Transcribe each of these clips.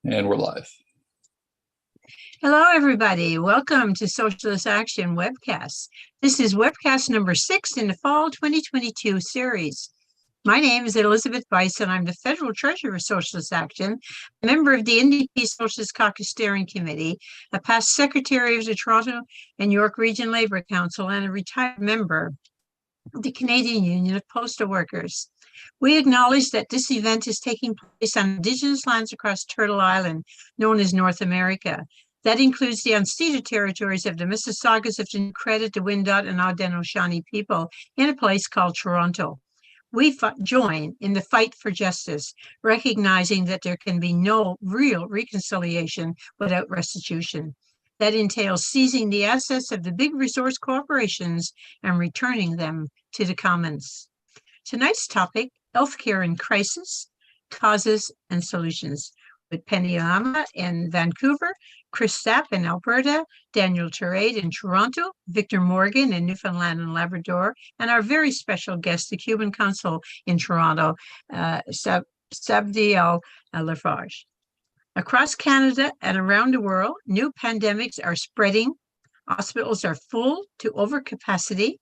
And we're live. Hello, everybody. Welcome to Socialist Action webcast. This is webcast number 6 in the fall 2022 series. My name is Elizabeth Weiss, and I'm the Federal Treasurer of Socialist Action, a member of the NDP Socialist Caucus Steering Committee, a past Secretary of the Toronto and York Region Labour Council, and a retired member of the Canadian Union of Postal Workers. We acknowledge that this event is taking place on Indigenous lands across Turtle Island, known as North America. That includes the unceded territories of the Mississaugas of the New Credit, the Wendat, and Haudenosaunee people in a place called Toronto. We join in the fight for justice, recognizing that there can be no real reconciliation without restitution. That entails seizing the assets of the big resource corporations and returning them to the commons. Tonight's topic, healthcare in crisis, causes and solutions, with Penny Lama in Vancouver, Chris Sapp in Alberta, Daniel Terade in Toronto, Victor Morgan in Newfoundland and Labrador, and our very special guest, the Cuban consul in Toronto, Sabdiel Lafarge. Across Canada and around the world, new pandemics are spreading, hospitals are full to overcapacity,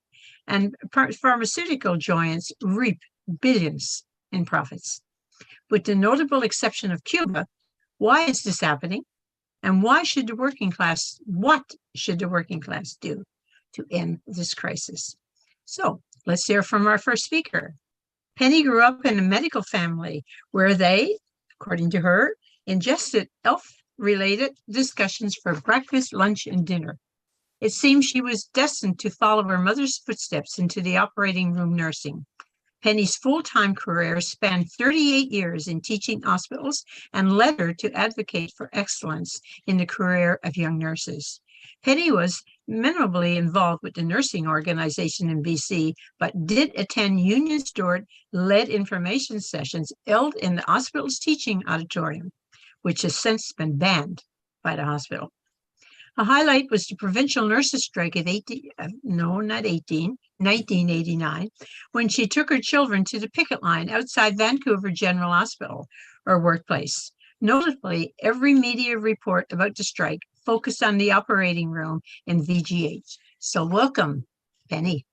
and pharmaceutical giants reap billions in profits. With the notable exception of Cuba, why is this happening? And what should the working class do to end this crisis? So let's hear from our first speaker. Penny grew up in a medical family where they, according to her, ingested health-related discussions for breakfast, lunch, and dinner. It seems she was destined to follow her mother's footsteps into the operating room nursing. Penny's full-time career spanned 38 years in teaching hospitals and led her to advocate for excellence in the career of young nurses. Penny was minimally involved with the nursing organization in BC, but did attend Union Stewart-led information sessions held in the hospital's teaching auditorium, which has since been banned by the hospital. A highlight was the provincial nurses' strike of 1989, when she took her children to the picket line outside Vancouver General Hospital, or workplace. Notably, every media report about the strike focused on the operating room in VGH. So welcome, Penny.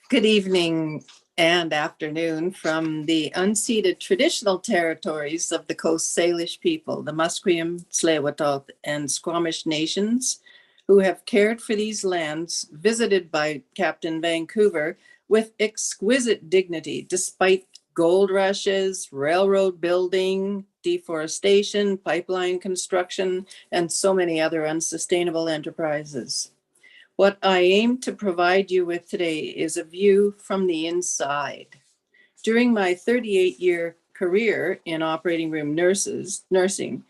Good evening and afternoon from the unceded traditional territories of the Coast Salish people, the Musqueam, Tsleil-Waututh, and Squamish nations, who have cared for these lands, visited by Captain Vancouver with exquisite dignity, despite gold rushes, railroad building, deforestation, pipeline construction, and so many other unsustainable enterprises. What I aim to provide you with today is a view from the inside. During my 38-year career in operating room nursing,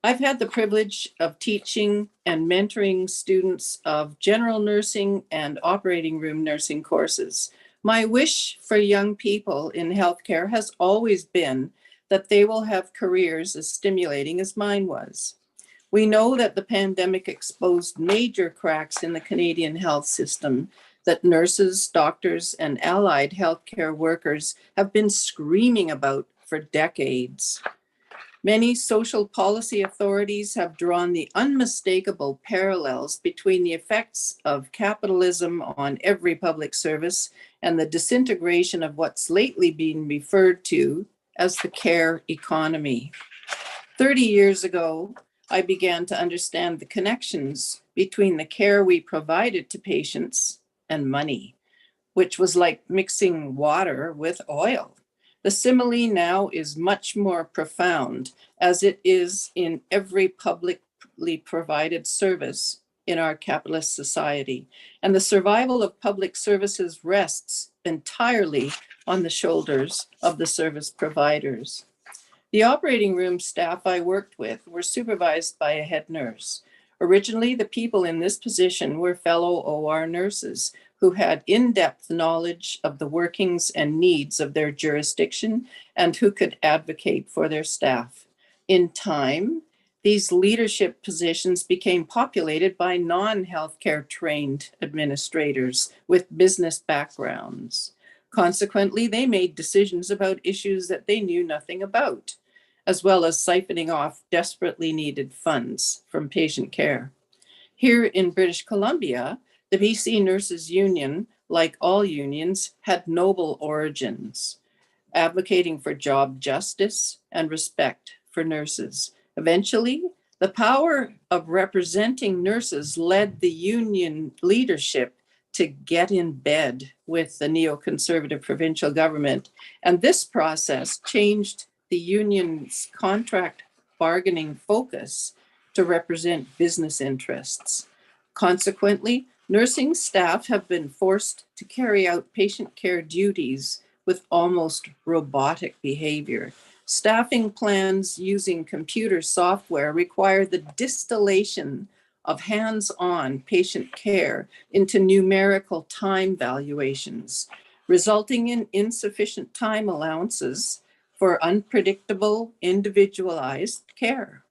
I've had the privilege of teaching and mentoring students of general nursing and operating room nursing courses. My wish for young people in healthcare has always been that they will have careers as stimulating as mine was. We know that the pandemic exposed major cracks in the Canadian health system that nurses, doctors, and allied healthcare workers have been screaming about for decades. Many social policy authorities have drawn the unmistakable parallels between the effects of capitalism on every public service and the disintegration of what's lately been referred to as the care economy. 30 years ago, I began to understand the connections between the care we provided to patients and money, which was like mixing water with oil. The simile now is much more profound, as it is in every publicly provided service in our capitalist society. And the survival of public services rests entirely on the shoulders of the service providers. The operating room staff I worked with were supervised by a head nurse. Originally, the people in this position were fellow OR nurses who had in-depth knowledge of the workings and needs of their jurisdiction and who could advocate for their staff. In time, these leadership positions became populated by non-healthcare trained administrators with business backgrounds. Consequently, they made decisions about issues that they knew nothing about. as well as siphoning off desperately needed funds from patient care. Here in British Columbia, the BC Nurses Union, like all unions, had noble origins, advocating for job justice and respect for nurses. Eventually, the power of representing nurses led the union leadership to get in bed with the neoconservative provincial government. And this process changed the union's contract bargaining focus to represent business interests. Consequently, nursing staff have been forced to carry out patient care duties with almost robotic behavior. Staffing plans using computer software require the distillation of hands-on patient care into numerical time valuations, resulting in insufficient time allowances for unpredictable, individualized care.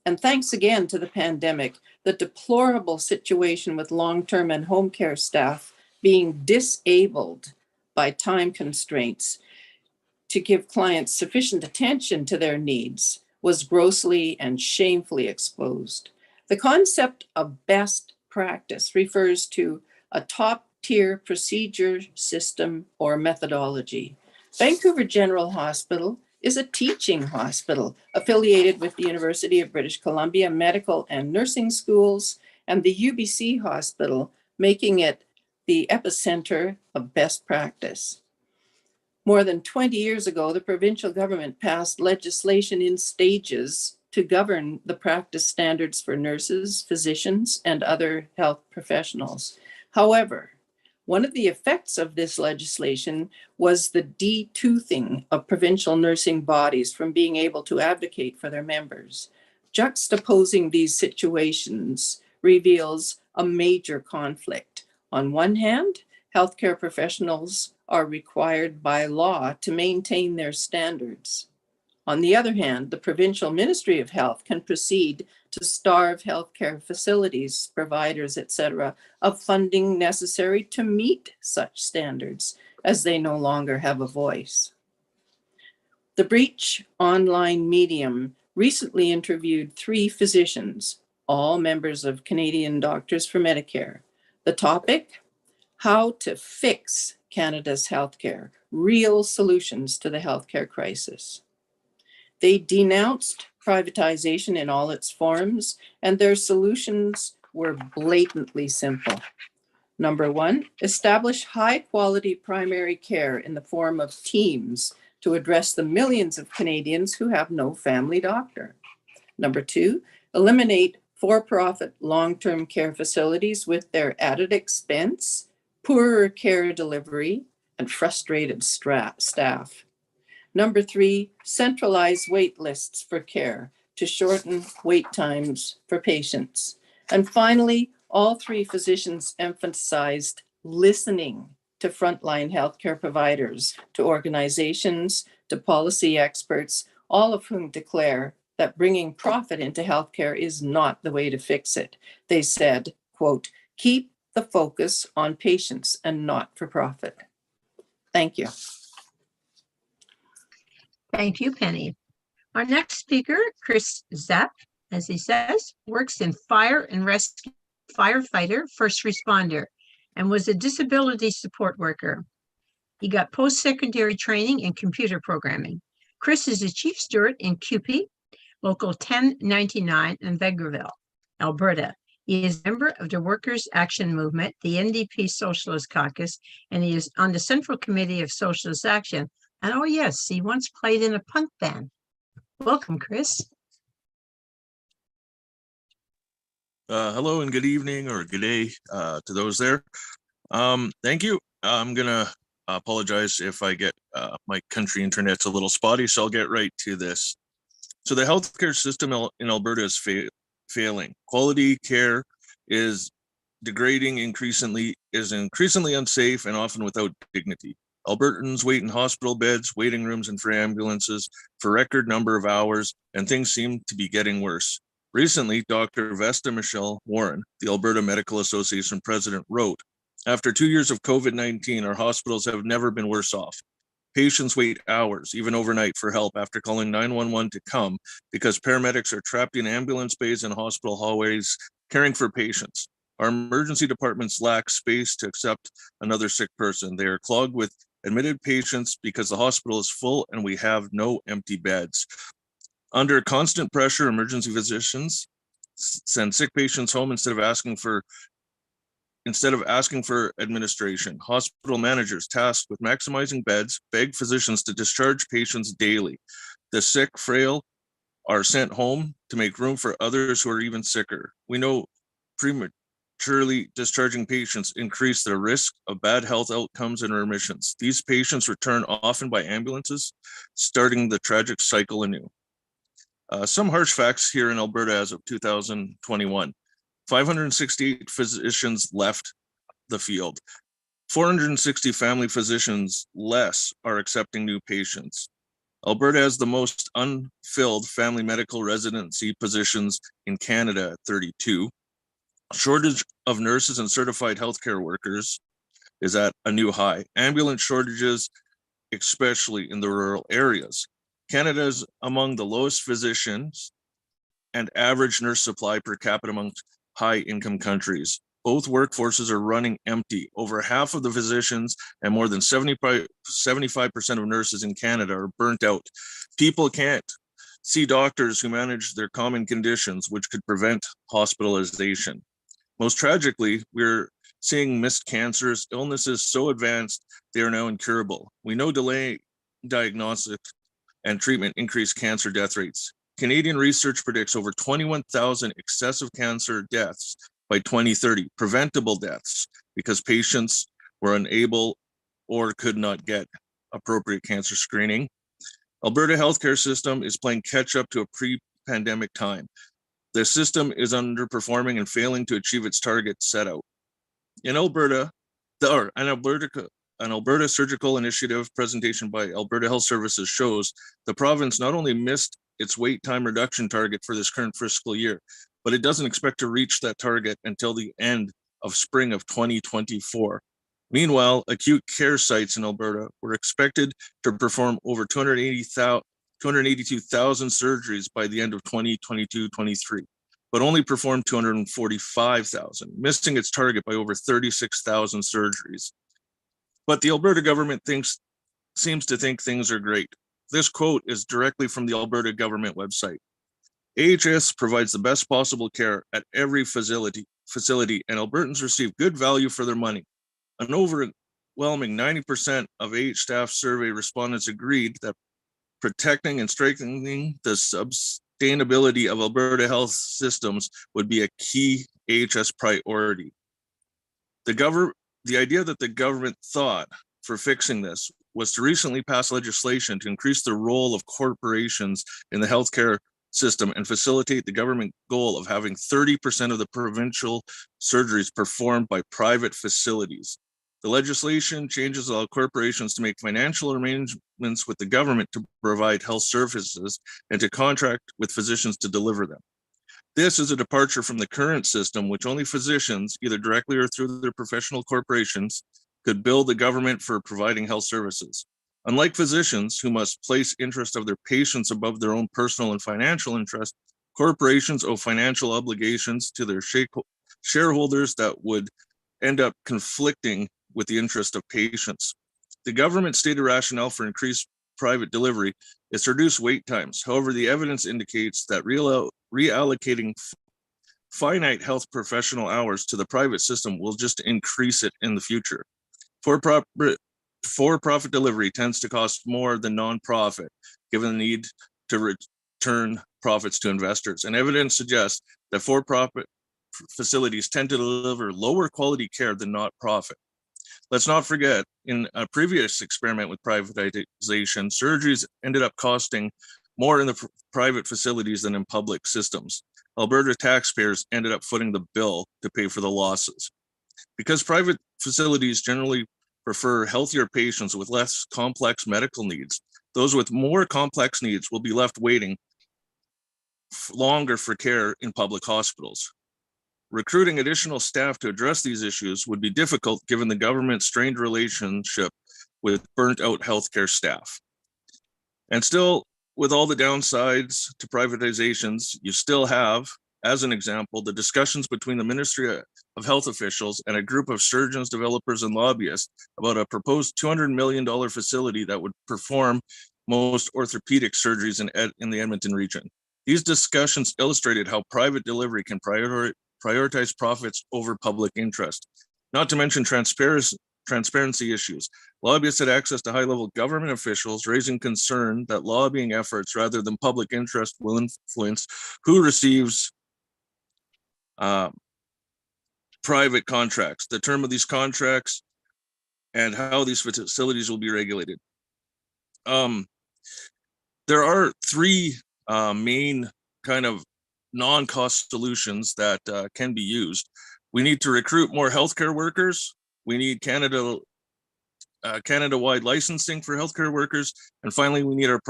And thanks again to the pandemic, the deplorable situation with long-term and home care staff being disabled by time constraints to give clients sufficient attention to their needs was grossly and shamefully exposed. The concept of best practice refers to a top-tier procedure, system, or methodology. Vancouver General Hospital is a teaching hospital affiliated with the University of British Columbia Medical and Nursing Schools and the UBC Hospital, making it the epicenter of best practice. More than 20 years ago, the provincial government passed legislation in stages to govern the practice standards for nurses, physicians, and other health professionals. However, one of the effects of this legislation was the de-toothing of provincial nursing bodies from being able to advocate for their members. Juxtaposing these situations reveals a major conflict. On one hand, healthcare professionals are required by law to maintain their standards. On the other hand, the Provincial Ministry of Health can proceed to starve healthcare facilities, providers, etc., of funding necessary to meet such standards, as they no longer have a voice. The Breach online medium recently interviewed 3 physicians, all members of Canadian Doctors for Medicare. The topic: how to fix Canada's healthcare, real solutions to the healthcare crisis. They denounced privatization in all its forms, and their solutions were blatantly simple. Number 1, establish high-quality primary care in the form of teams to address the millions of Canadians who have no family doctor. Number 2, eliminate for-profit long-term care facilities with their added expense, poorer care delivery, and frustrated staff. Number 3, centralize wait lists for care to shorten wait times for patients. And finally, all 3 physicians emphasized listening to frontline healthcare providers, to organizations, to policy experts, all of whom declare that bringing profit into healthcare is not the way to fix it. They said, quote, keep the focus on patients and not for profit. Thank you. Thank you, Penny. Our next speaker, Chris Zapp, as he says, works in fire and rescue, firefighter, first responder, and was a disability support worker. He got post-secondary training in computer programming. Chris is a chief steward in CUPE, Local 1099 in Vegreville, Alberta. He is a member of the Workers' Action Movement, the NDP Socialist Caucus, and he is on the Central Committee of Socialist Action. And oh yes, he once played in a punk band. Welcome, Chris. Hello and good evening or good day to those there. Thank you. I'm gonna apologize if I get my country internet's a little spotty, so I'll get right to this. So the healthcare system in Alberta is failing. Quality care is degrading, increasingly unsafe and often without dignity. Albertans wait in hospital beds, waiting rooms, and for ambulances for a record number of hours, and things seem to be getting worse. Recently, Dr. Vesta Michelle Warren, the Alberta Medical Association president, wrote, "After 2 years of COVID-19, our hospitals have never been worse off. Patients wait hours, even overnight, for help after calling 911 to come because paramedics are trapped in ambulance bays and hospital hallways caring for patients. Our emergency departments lack space to accept another sick person. They are clogged with admitted patients because the hospital is full and we have no empty beds. Under constant pressure, emergency physicians send sick patients home instead of asking for administration. Hospital managers tasked with maximizing beds beg physicians to discharge patients daily. The sick, frail are sent home to make room for others who are even sicker. We know prematurely discharging patients increase the risk of bad health outcomes and remissions. These patients return often by ambulances, starting the tragic cycle anew. Some harsh facts here in Alberta as of 2021. 568 physicians left the field. 460 family physicians less are accepting new patients. Alberta has the most unfilled family medical residency positions in Canada at 32. Shortage of nurses and certified healthcare workers is at a new high. Ambulance shortages, especially in the rural areas. Canada is among the lowest physicians and average nurse supply per capita amongst high-income countries. Both workforces are running empty. Over half of the physicians and more than 75% of nurses in Canada are burnt out. People can't see doctors who manage their common conditions, which could prevent hospitalization. Most tragically, we're seeing missed cancers, illnesses so advanced they are now incurable. We know delaying diagnostics and treatment increase cancer death rates. Canadian research predicts over 21,000 excessive cancer deaths by 2030, preventable deaths, because patients were unable or could not get appropriate cancer screening. Alberta healthcare system is playing catch up to a pre-pandemic time. The system is underperforming and failing to achieve its targets set out. In Alberta, an Alberta Surgical Initiative presentation by Alberta Health Services shows the province not only missed its wait time reduction target for this current fiscal year, but it doesn't expect to reach that target until the end of spring of 2024. Meanwhile, acute care sites in Alberta were expected to perform over 282,000 surgeries by the end of 2022-23, but only performed 245,000, missing its target by over 36,000 surgeries. But the Alberta government seems to think things are great. This quote is directly from the Alberta government website. AHS provides the best possible care at every facility, and Albertans receive good value for their money. An overwhelming 90% of AH staff survey respondents agreed that protecting and strengthening the sustainability of Alberta health systems would be a key AHS priority. The idea that the government thought for fixing this was to recently pass legislation to increase the role of corporations in the healthcare system and facilitate the government goal of having 30% of the provincial surgeries performed by private facilities. The legislation changes allow corporations to make financial arrangements with the government to provide health services and to contract with physicians to deliver them. This is a departure from the current system, which only physicians, either directly or through their professional corporations, could bill the government for providing health services. Unlike physicians, who must place interest of their patients above their own personal and financial interest, corporations owe financial obligations to their shareholders that would end up conflicting with the interest of patients. The government stated rationale for increased private delivery is to reduce wait times. However, the evidence indicates that reallocating finite health professional hours to the private system will just increase it in the future. For-profit delivery tends to cost more than non-profit, given the need to return profits to investors. And evidence suggests that for-profit facilities tend to deliver lower quality care than not-profit. Let's not forget, in a previous experiment with privatization, surgeries ended up costing more in the private facilities than in public systems. Alberta taxpayers ended up footing the bill to pay for the losses. Because private facilities generally prefer healthier patients with less complex medical needs, those with more complex needs will be left waiting longer for care in public hospitals. Recruiting additional staff to address these issues would be difficult given the government's strained relationship with burnt out healthcare staff. And still, with all the downsides to privatizations, you still have, as an example, the discussions between the Ministry of Health officials and a group of surgeons, developers, and lobbyists about a proposed $200 million facility that would perform most orthopedic surgeries in the Edmonton region. These discussions illustrated how private delivery can prioritize profits over public interest, not to mention transparency issues. Lobbyists had access to high-level government officials, raising concern that lobbying efforts rather than public interest will influence who receives private contracts, the term of these contracts, and how these facilities will be regulated. There are three main kind of non-cost solutions that can be used. We need to recruit more healthcare workers. We need Canada-wide licensing for healthcare workers. And finally, we need our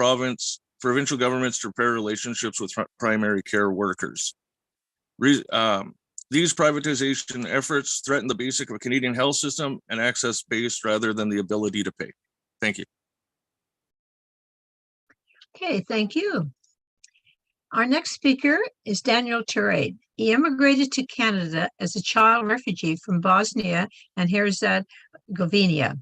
provincial governments to repair relationships with primary care workers. These privatization efforts threaten the basic of a Canadian health system and access-based rather than the ability to pay. Thank you. Okay, thank you. Our next speaker is Daniel Turade. He immigrated to Canada as a child refugee from Bosnia and Herzegovina.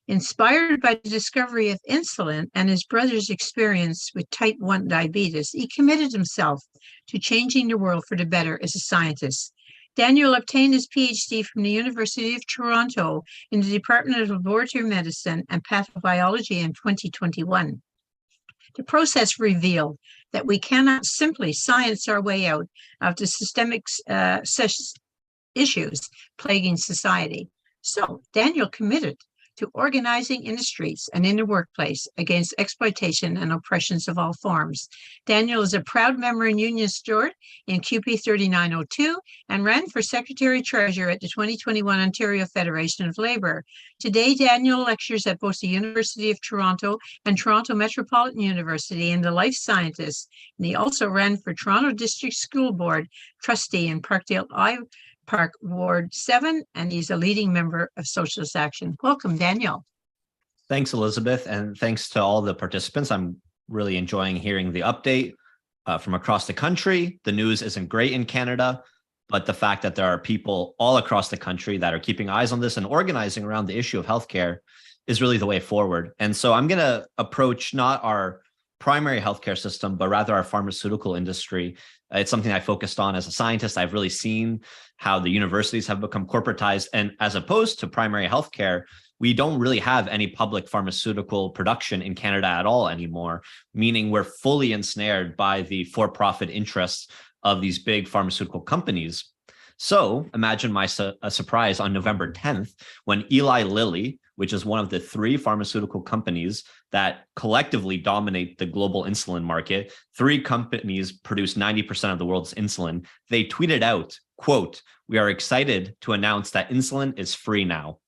Inspired by the discovery of insulin and his brother's experience with type 1 diabetes, he committed himself to changing the world for the better as a scientist. Daniel obtained his PhD from the University of Toronto in the Department of Laboratory Medicine and Pathobiology in 2021. The process revealed that we cannot simply science our way out of the systemic issues plaguing society. So Daniel committed to organizing in the streets and in the workplace against exploitation and oppressions of all forms. Daniel is a proud member and union steward in QP 3902 and ran for Secretary Treasurer at the 2021 Ontario Federation of Labour. Today, Daniel lectures at both the University of Toronto and Toronto Metropolitan University in the Life Sciences, and he also ran for Toronto District School Board trustee in Parkdale Park Ward 7, and he's a leading member of Socialist Action. Welcome, Daniel. Thanks, Elizabeth, and thanks to all the participants. I'm really enjoying hearing the update from across the country. The news isn't great in Canada, but the fact that there are people all across the country that are keeping eyes on this and organizing around the issue of healthcare is really the way forward. And so I'm going to approach not our primary healthcare system, but rather our pharmaceutical industry. It's something I focused on as a scientist. I've really seen how the universities have become corporatized. And as opposed to primary healthcare, we don't really have any public pharmaceutical production in Canada at all anymore, meaning we're fully ensnared by the for-profit interests of these big pharmaceutical companies. So imagine my surprise on November 10th, when Eli Lilly, which is one of the three pharmaceutical companies that collectively dominate the global insulin market, three companies produce 90% of the world's insulin. They tweeted out, quote, "We are excited to announce that insulin is free now."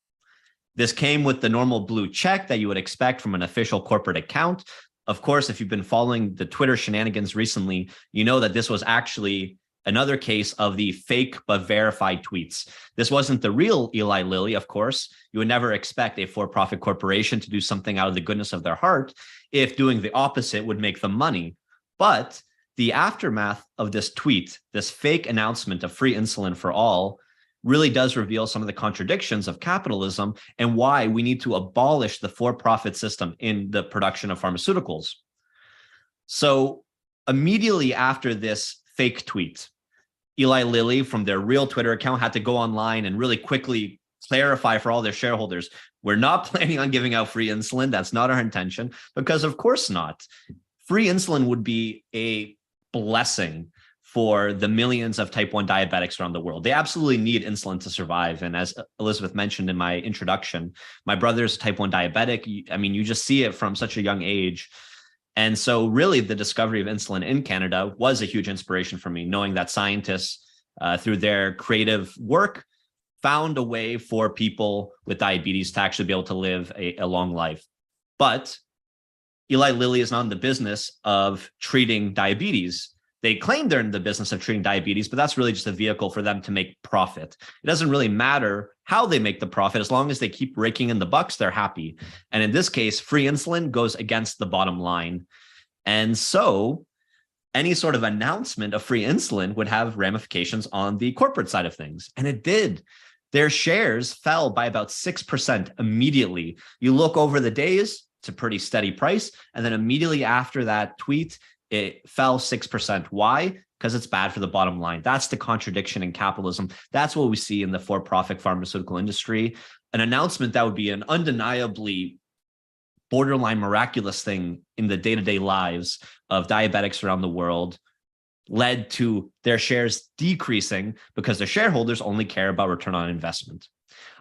This came with the normal blue check that you would expect from an official corporate account. Of course, if you've been following the Twitter shenanigans recently, you know that this was actually another case of the fake but verified tweets. This wasn't the real Eli Lilly, of course. You would never expect a for-profit corporation to do something out of the goodness of their heart if doing the opposite would make them money. But the aftermath of this tweet, this fake announcement of free insulin for all, really does reveal some of the contradictions of capitalism and why we need to abolish the for-profit system in the production of pharmaceuticals. So immediately after this fake tweet, Eli Lilly, from their real Twitter account, had to go online and really quickly clarify for all their shareholders, we're not planning on giving out free insulin. That's not our intention, because of course not. Free insulin would be a blessing for the millions of type 1 diabetics around the world. They absolutely need insulin to survive. And as Elizabeth mentioned in my introduction, my brother's type 1 diabetic. I mean, you just see it from such a young age. And so really the discovery of insulin in Canada was a huge inspiration for me, knowing that scientists through their creative work found a way for people with diabetes to actually be able to live a long life. But Eli Lilly is not in the business of treating diabetes. They claim they're in the business of treating diabetes, but that's really just a vehicle for them to make profit. It doesn't really matter how they make the profit. As long as they keep raking in the bucks, they're happy. And in this case, free insulin goes against the bottom line. And so any sort of announcement of free insulin would have ramifications on the corporate side of things. And it did. Their shares fell by about 6% immediately. You look over the days, it's a pretty steady price. And then immediately after that tweet, it fell 6%. Why? Because it's bad for the bottom line. That's the contradiction in capitalism. That's what we see in the for-profit pharmaceutical industry. An announcement that would be an undeniably borderline miraculous thing in the day-to-day lives of diabetics around the world led to their shares decreasing because their shareholders only care about return on investment.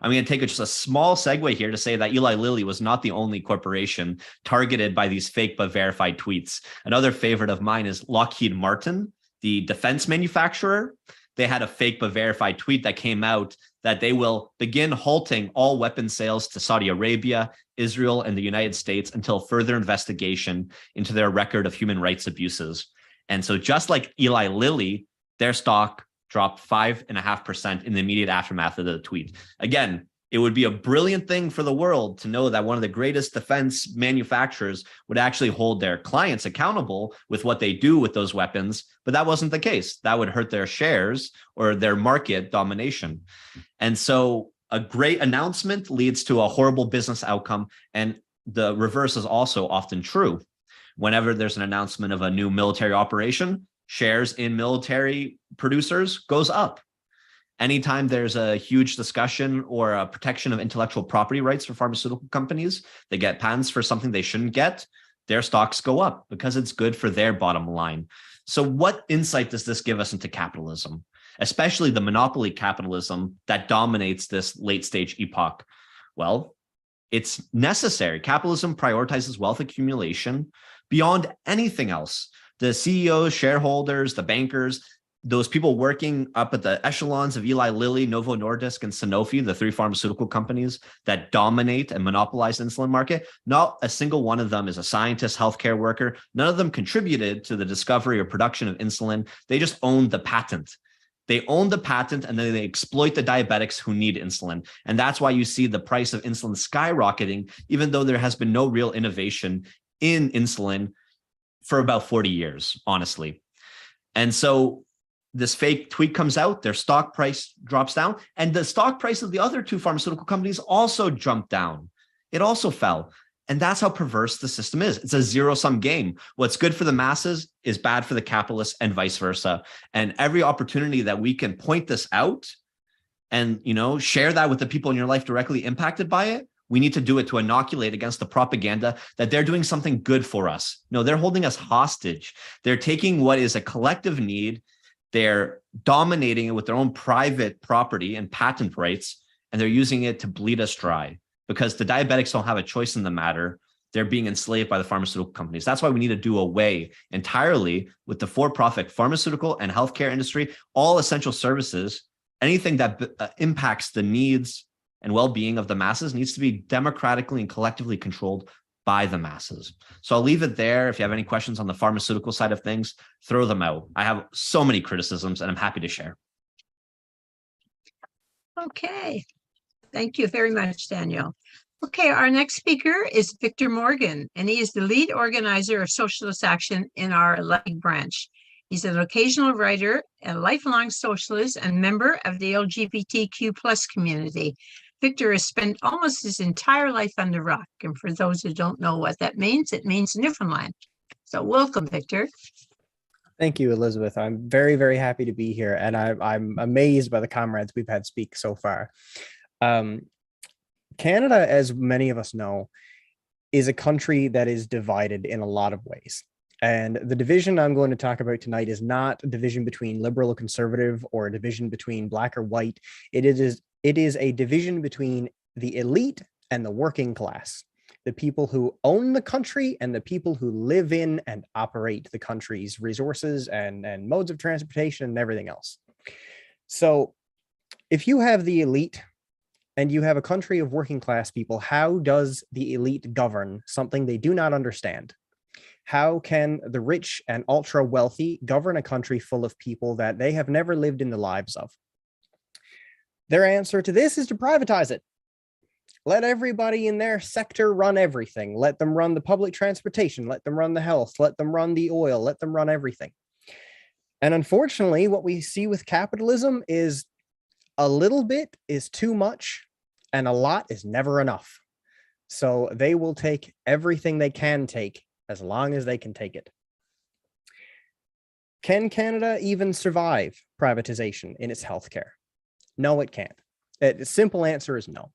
I'm going to take just a small segue here to say that Eli Lilly was not the only corporation targeted by these fake but verified tweets. Another favorite of mine is Lockheed Martin, the defense manufacturer. They had a fake but verified tweet that came out that they will begin halting all weapon sales to Saudi Arabia, Israel, and the United States until further investigation into their record of human rights abuses. And so just like Eli Lilly, their stock dropped 5.5% in the immediate aftermath of the tweet. Again, it would be a brilliant thing for the world to know that one of the greatest defense manufacturers would actually hold their clients accountable with what they do with those weapons, but that wasn't the case. That would hurt their shares or their market domination. And so a great announcement leads to a horrible business outcome, and the reverse is also often true. Whenever there's an announcement of a new military operation, shares in military producers goes up. Anytime there's a huge discussion or a protection of intellectual property rights for pharmaceutical companies, they get patents for something they shouldn't get, their stocks go up because it's good for their bottom line. So what insight does this give us into capitalism, especially the monopoly capitalism that dominates this late stage epoch? Well, it's necessary. Capitalism prioritizes wealth accumulation beyond anything else. The CEOs, shareholders, the bankers, those people working up at the echelons of Eli Lilly, Novo Nordisk, and Sanofi, the three pharmaceutical companies that dominate and monopolize the insulin market, not a single one of them is a scientist, healthcare worker. None of them contributed to the discovery or production of insulin. They just owned the patent. They own the patent, and then they exploit the diabetics who need insulin. And that's why you see the price of insulin skyrocketing, even though there has been no real innovation in insulin for about 40 years, honestly. And so this fake tweet comes out, their stock price drops down, and the stock price of the other two pharmaceutical companies also jumped down. It also fell. And that's how perverse the system is. It's a zero-sum game. What's good for the masses is bad for the capitalists and vice versa. And every opportunity that we can point this out and, share that with the people in your life directly impacted by it, we need to do it to inoculate against the propaganda that they're doing something good for us. No, they're holding us hostage. They're taking what is a collective need, they're dominating it with their own private property and patent rights, and they're using it to bleed us dry because the diabetics don't have a choice in the matter. They're being enslaved by the pharmaceutical companies. That's why we need to do away entirely with the for-profit pharmaceutical and healthcare industry, all essential services. Anything that impacts the needs and well-being of the masses needs to be democratically and collectively controlled by the masses. So I'll leave it there. If you have any questions on the pharmaceutical side of things, throw them out. I have so many criticisms and I'm happy to share. Okay. Thank you very much, Daniel. Okay, our next speaker is Victor Morgan, and he is the lead organizer of Socialist Action in our Lake branch. He's an occasional writer, a lifelong socialist, and member of the LGBTQ+ community. Victor has spent almost his entire life on the rock. And for those who don't know what that means, it means Newfoundland. So welcome, Victor. Thank you, Elizabeth. I'm very, very happy to be here. And I'm amazed by the comrades we've had speak so far. Canada, as many of us know, is a country that is divided in a lot of ways. And the division I'm going to talk about tonight is not a division between liberal or conservative or a division between black or white. It is a division between the elite and the working class, the people who own the country and the people who live in and operate the country's resources and modes of transportation and everything else. So if you have the elite and you have a country of working class people, how does the elite govern something they do not understand? How can the rich and ultra wealthy govern a country full of people that they have never lived in the lives of? Their answer to this is to privatize it. Let everybody in their sector run everything. Let them run the public transportation. Let them run the health. Let them run the oil. Let them run everything. And unfortunately, what we see with capitalism is a little bit is too much and a lot is never enough. So they will take everything they can take as long as they can take it. Can Canada even survive privatization in its healthcare? No, it can't. The simple answer is no.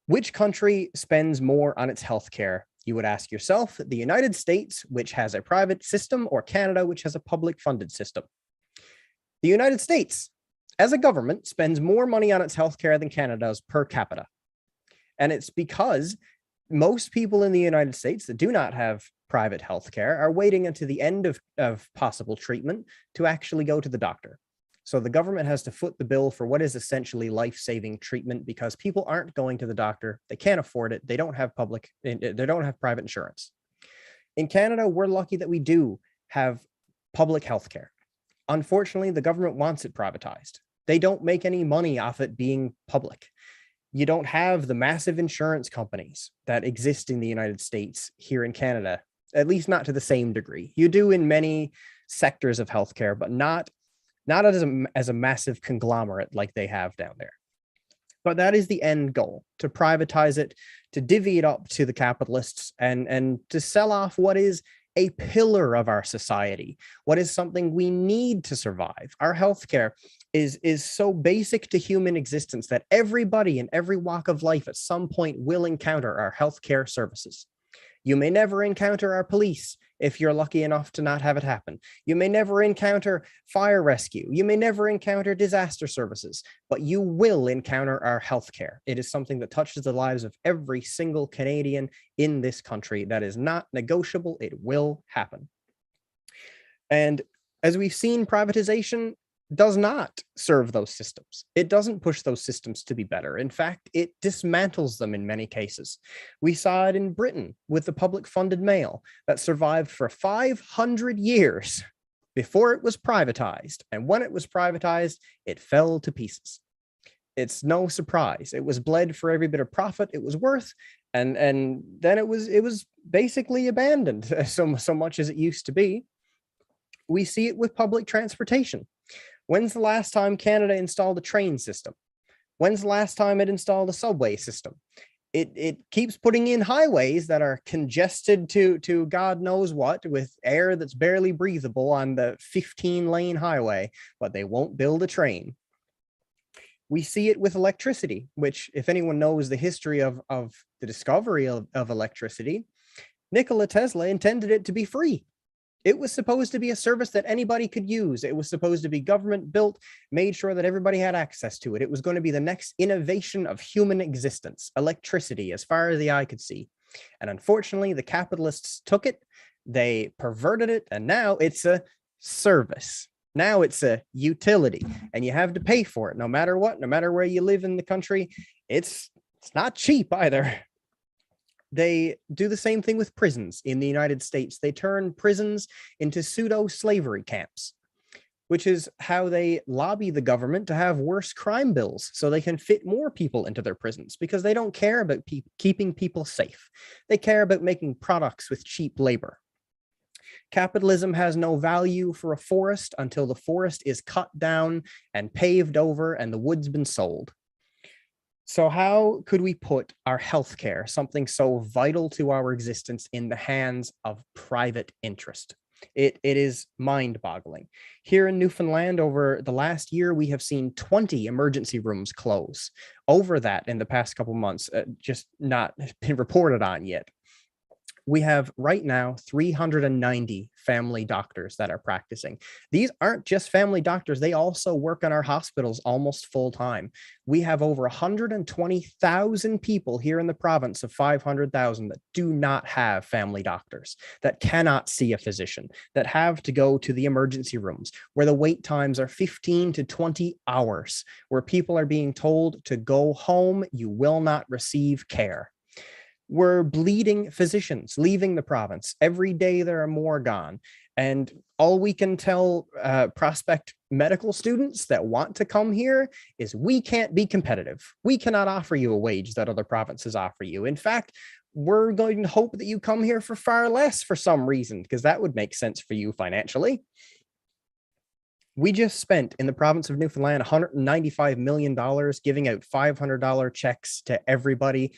Which country spends more on its healthcare? You would ask yourself, the United States, which has a private system, or Canada, which has a public funded system. The United States, as a government, spends more money on its healthcare than Canada does per capita. And it's because most people in the United States that do not have private healthcare are waiting until the end of possible treatment to actually go to the doctor. So the government has to foot the bill for what is essentially life-saving treatment because people aren't going to the doctor. They can't afford it. They don't have private insurance. In Canada, we're lucky that we do have public healthcare. Unfortunately, the government wants it privatized. They don't make any money off it being public. You don't have the massive insurance companies that exist in the United States here in Canada, at least not to the same degree. You do in many sectors of healthcare, but not as a massive conglomerate like they have down there. But that is the end goal, to privatize it, to divvy it up to the capitalists, and to sell off what is a pillar of our society, what is something we need to survive. Our healthcare is so basic to human existence that everybody in every walk of life at some point will encounter our healthcare services. You may never encounter our police if you're lucky enough to not have it happen. You may never encounter fire rescue. You may never encounter disaster services, but you will encounter our healthcare. It is something that touches the lives of every single Canadian in this country. That is not negotiable. It will happen. And as we've seen, privatization does not serve those systems. It doesn't push those systems to be better. In fact, it dismantles them in many cases. We saw it in Britain with the public funded mail that survived for 500 years before it was privatized. And when it was privatized, it fell to pieces. It's no surprise. It was bled for every bit of profit it was worth. And then it was basically abandoned so much as it used to be. We see it with public transportation. When's the last time Canada installed a train system? When's the last time it installed a subway system? It keeps putting in highways that are congested to God knows what, with air that's barely breathable on the 15-lane highway, but they won't build a train. We see it with electricity, which, if anyone knows the history of the discovery of electricity, Nikola Tesla intended it to be free. It was supposed to be a service that anybody could use. It was supposed to be government built, made sure that everybody had access to it. It was going to be the next innovation of human existence, electricity, as far as the eye could see. And unfortunately, the capitalists took it, they perverted it, and now it's a service. Now it's a utility, and you have to pay for it no matter what, no matter where you live in the country. It's not cheap either. They do the same thing with prisons in the United States. They turn prisons into pseudo-slavery camps, which is how they lobby the government to have worse crime bills so they can fit more people into their prisons, because they don't care about keeping people safe. They care about making products with cheap labor. Capitalism has no value for a forest until the forest is cut down and paved over and the wood's been sold. So how could we put our healthcare, something so vital to our existence, in the hands of private interest? It is mind-boggling. Here in Newfoundland, over the last year, we have seen 20 emergency rooms close. Over that in the past couple months, just not been reported on yet. We have right now 390 family doctors that are practicing. These aren't just family doctors. They also work in our hospitals almost full time. We have over 120,000 people here in the province of 500,000 that do not have family doctors, that cannot see a physician, that have to go to the emergency rooms where the wait times are 15 to 20 hours, where people are being told to go home. You will not receive care. We're bleeding physicians leaving the province. Every day there are more gone. And all we can tell prospect medical students that want to come here is we can't be competitive. We cannot offer you a wage that other provinces offer you. In fact, we're going to hope that you come here for far less for some reason, because that would make sense for you financially. We just spent in the province of Newfoundland $195 million giving out $500 checks to everybody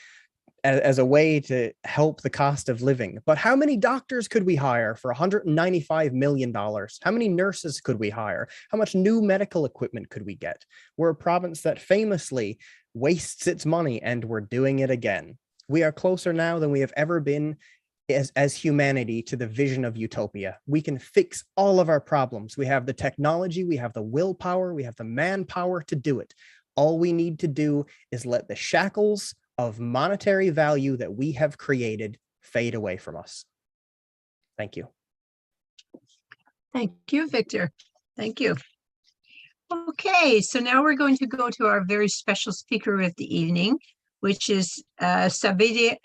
as a way to help the cost of living. But how many doctors could we hire for $195 million? How many nurses could we hire? How much new medical equipment could we get? We're a province that famously wastes its money, and we're doing it again. We are closer now than we have ever been as humanity to the vision of utopia. We can fix all of our problems. We have the technology, we have the willpower, we have the manpower to do it. All we need to do is let the shackles of monetary value that we have created fade away from us. Thank you. Thank you, Victor. Thank you. Okay, so now we're going to go to our very special speaker of the evening, which is Sabdiel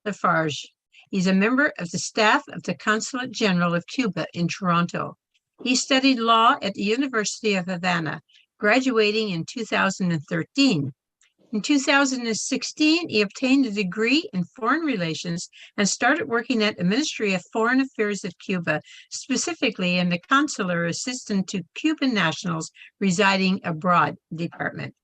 Lafarge. He's a member of the staff of the Consulate General of Cuba in Toronto. He studied law at the University of Havana, graduating in 2013. In 2016, he obtained a degree in foreign relations and started working at the Ministry of Foreign Affairs of Cuba, specifically in the Consular Assistant to Cuban Nationals Residing Abroad Department.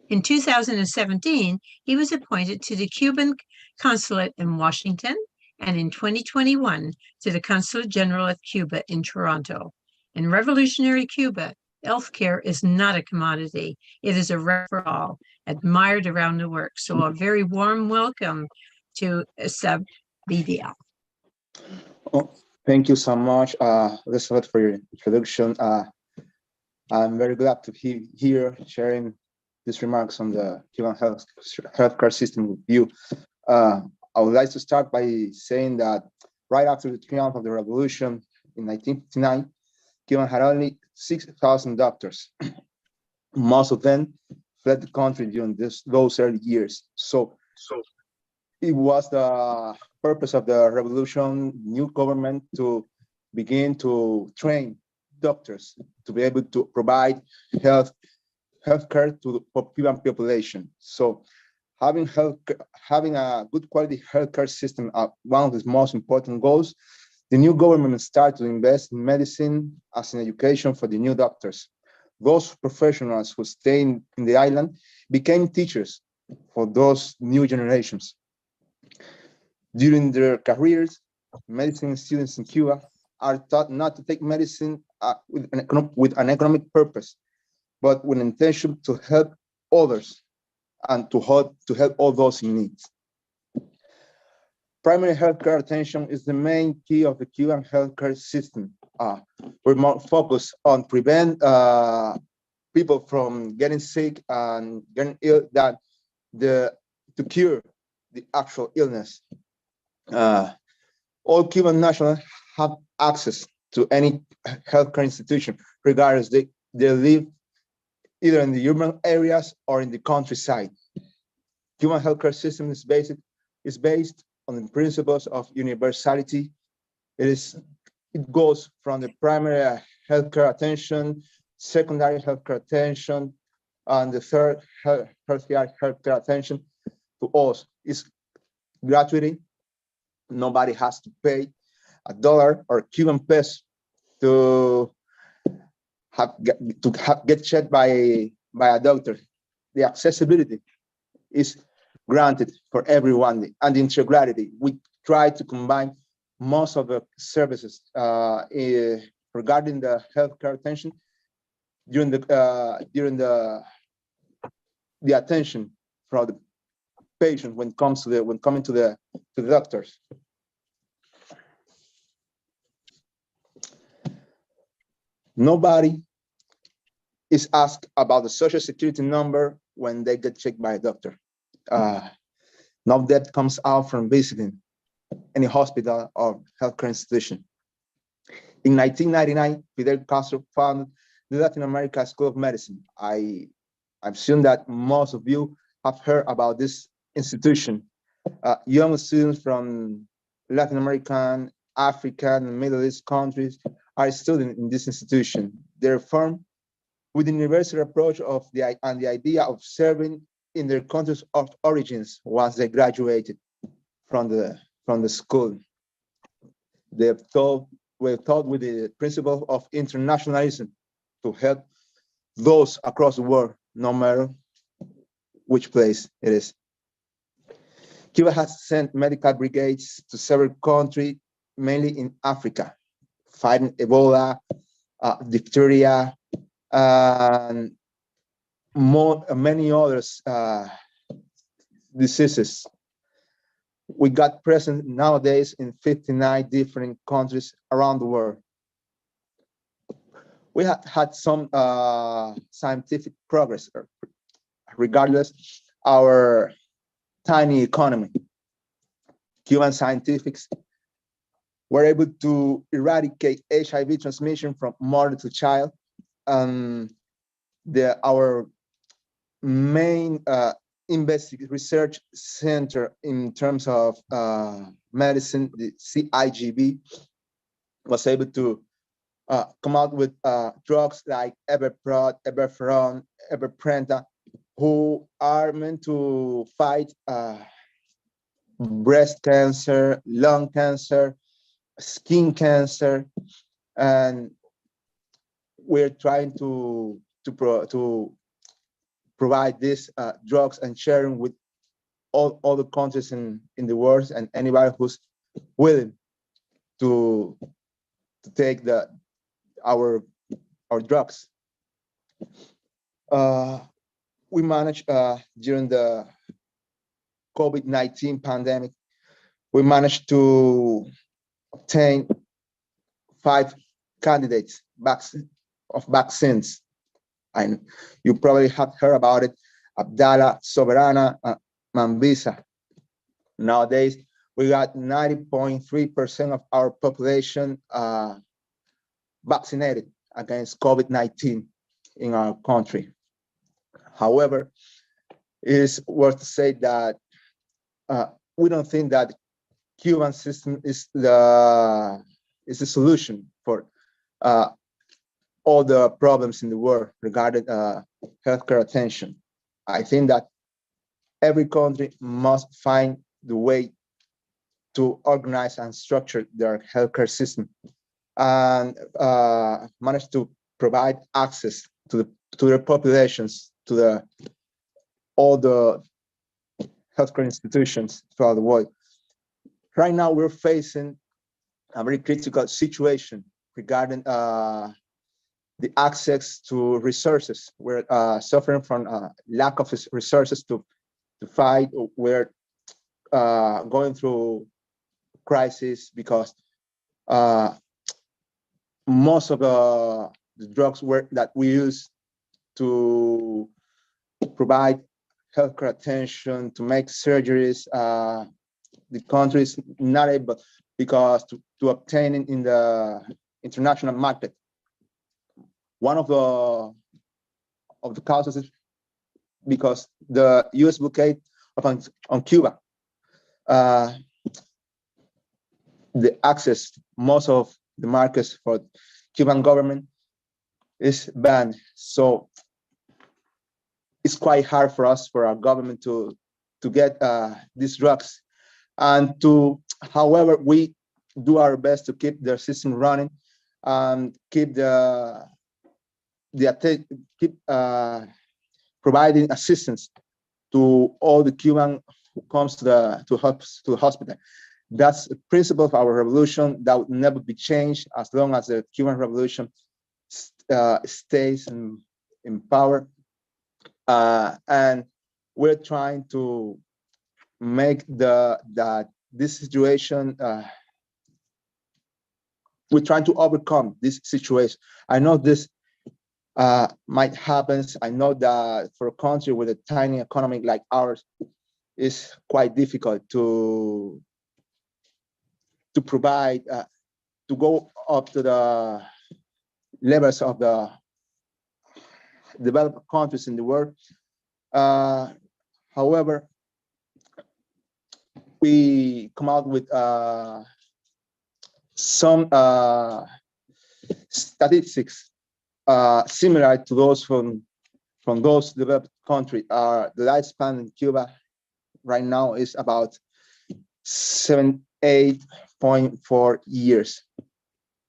In 2017, he was appointed to the Cuban Consulate in Washington, and in 2021 to the Consulate General of Cuba in Toronto. In revolutionary Cuba, healthcare is not a commodity. It is a right for all, admired around the world. So a very warm welcome to Sabdiel. Oh, thank you so much, Elizabeth, for your introduction. I'm very glad to be here sharing these remarks on the Cuban healthcare system with you. I would like to start by saying that right after the triumph of the revolution in 1959, Cuba had only 6,000 doctors. Most of them fled the country during those early years. So it was the purpose of the revolution, new government, to begin to train doctors to be able to provide healthcare to the Cuban population. So having a good quality healthcare system, one of the most important goals, the new government started to invest in medicine as an education for the new doctors. Those professionals who stayed in the island became teachers for those new generations. During their careers, medicine students in Cuba are taught not to take medicine with an economic purpose, but with an intention to help others and to help all those in need. Primary healthcare attention is the main key of the Cuban healthcare system. We're more focused on prevent people from getting sick and getting ill than to cure the actual illness. All Cuban nationals have access to any healthcare institution, regardless they live either in the urban areas or in the countryside. Cuban healthcare system is based on the principles of universality. It goes from the primary healthcare attention, secondary healthcare attention, and the third healthcare attention to us. It's gratuity. Nobody has to pay $1 or Cuban peso to get checked by a doctor. The accessibility is granted for everyone, and the integrality. We try to combine most of the services regarding the healthcare attention during the attention from the patient when coming to the doctors. Nobody is asked about the social security number when they get checked by a doctor. No debt comes out from visiting any hospital or healthcare institution. In 1999, Fidel Castro founded the Latin America School of Medicine. I assume that most of you have heard about this institution. young students from Latin American, African, and Middle East countries are studying in this institution. They're formed with the universal approach of the idea of serving in their countries of origins once they graduated from the school. We're taught with the principle of internationalism to help those across the world, no matter which place it is. Cuba has sent medical brigades to several countries, mainly in Africa, fighting Ebola, diphtheria, and many others diseases. We got present nowadays in 59 different countries around the world. We have had some scientific progress, regardless our tiny economy. Cuban scientists were able to eradicate HIV transmission from mother to child. Our main research center in terms of medicine, the CIGB, was able to come out with drugs like eberprod, eberferon, eberprenta, who are meant to fight breast cancer, lung cancer, skin cancer, and we're trying to provide these drugs and sharing with all the countries in the world and anybody who's willing to take our drugs. We managed during the COVID-19 pandemic, we managed to obtain 5 candidates of vaccines. And you probably have heard about it: Abdala, Soberana, Mambisa. Nowadays, we got 90.3% of our population vaccinated against COVID-19 in our country. However, it is worth to say that we don't think that Cuban system is the solution for all the problems in the world regarding healthcare attention. I think that every country must find the way to organize and structure their healthcare system and manage to provide access to their populations, to all the healthcare institutions throughout the world. Right now, we're facing a very critical situation regarding the access to resources. We're suffering from lack of resources to fight. We're going through crisis because most of the drugs that we use to provide healthcare attention, to make surgeries, the country is not able, because to obtain it in the international market. One of the causes is because the U.S. blockade on Cuba. The access, most of the markets for Cuban government is banned. So it's quite hard for us, for our government to get these drugs. And however, we do our best to keep the system running and keep providing assistance to all the Cuban who comes to the hospital. That's the principle of our revolution that would never be changed as long as the Cuban revolution stays in power. And we're trying to make this situation, we're trying to overcome this situation. I know this might happen. I know that for a country with a tiny economy like ours, it's quite difficult to provide, to go up to the levels of the developed countries in the world. However, we come out with some statistics similar to those from those developed countries. The lifespan in Cuba right now is about 8.4 years,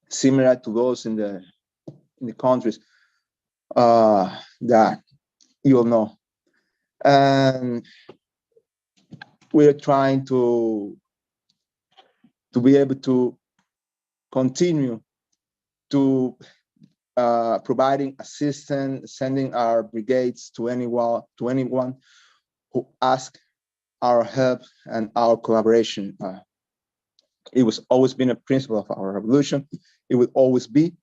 similar to those in the countries that you'll know. And we're trying to be able to continue to providing assistance, sending our brigades to anyone who asks our help and our collaboration. It was always been a principle of our revolution. It will always be.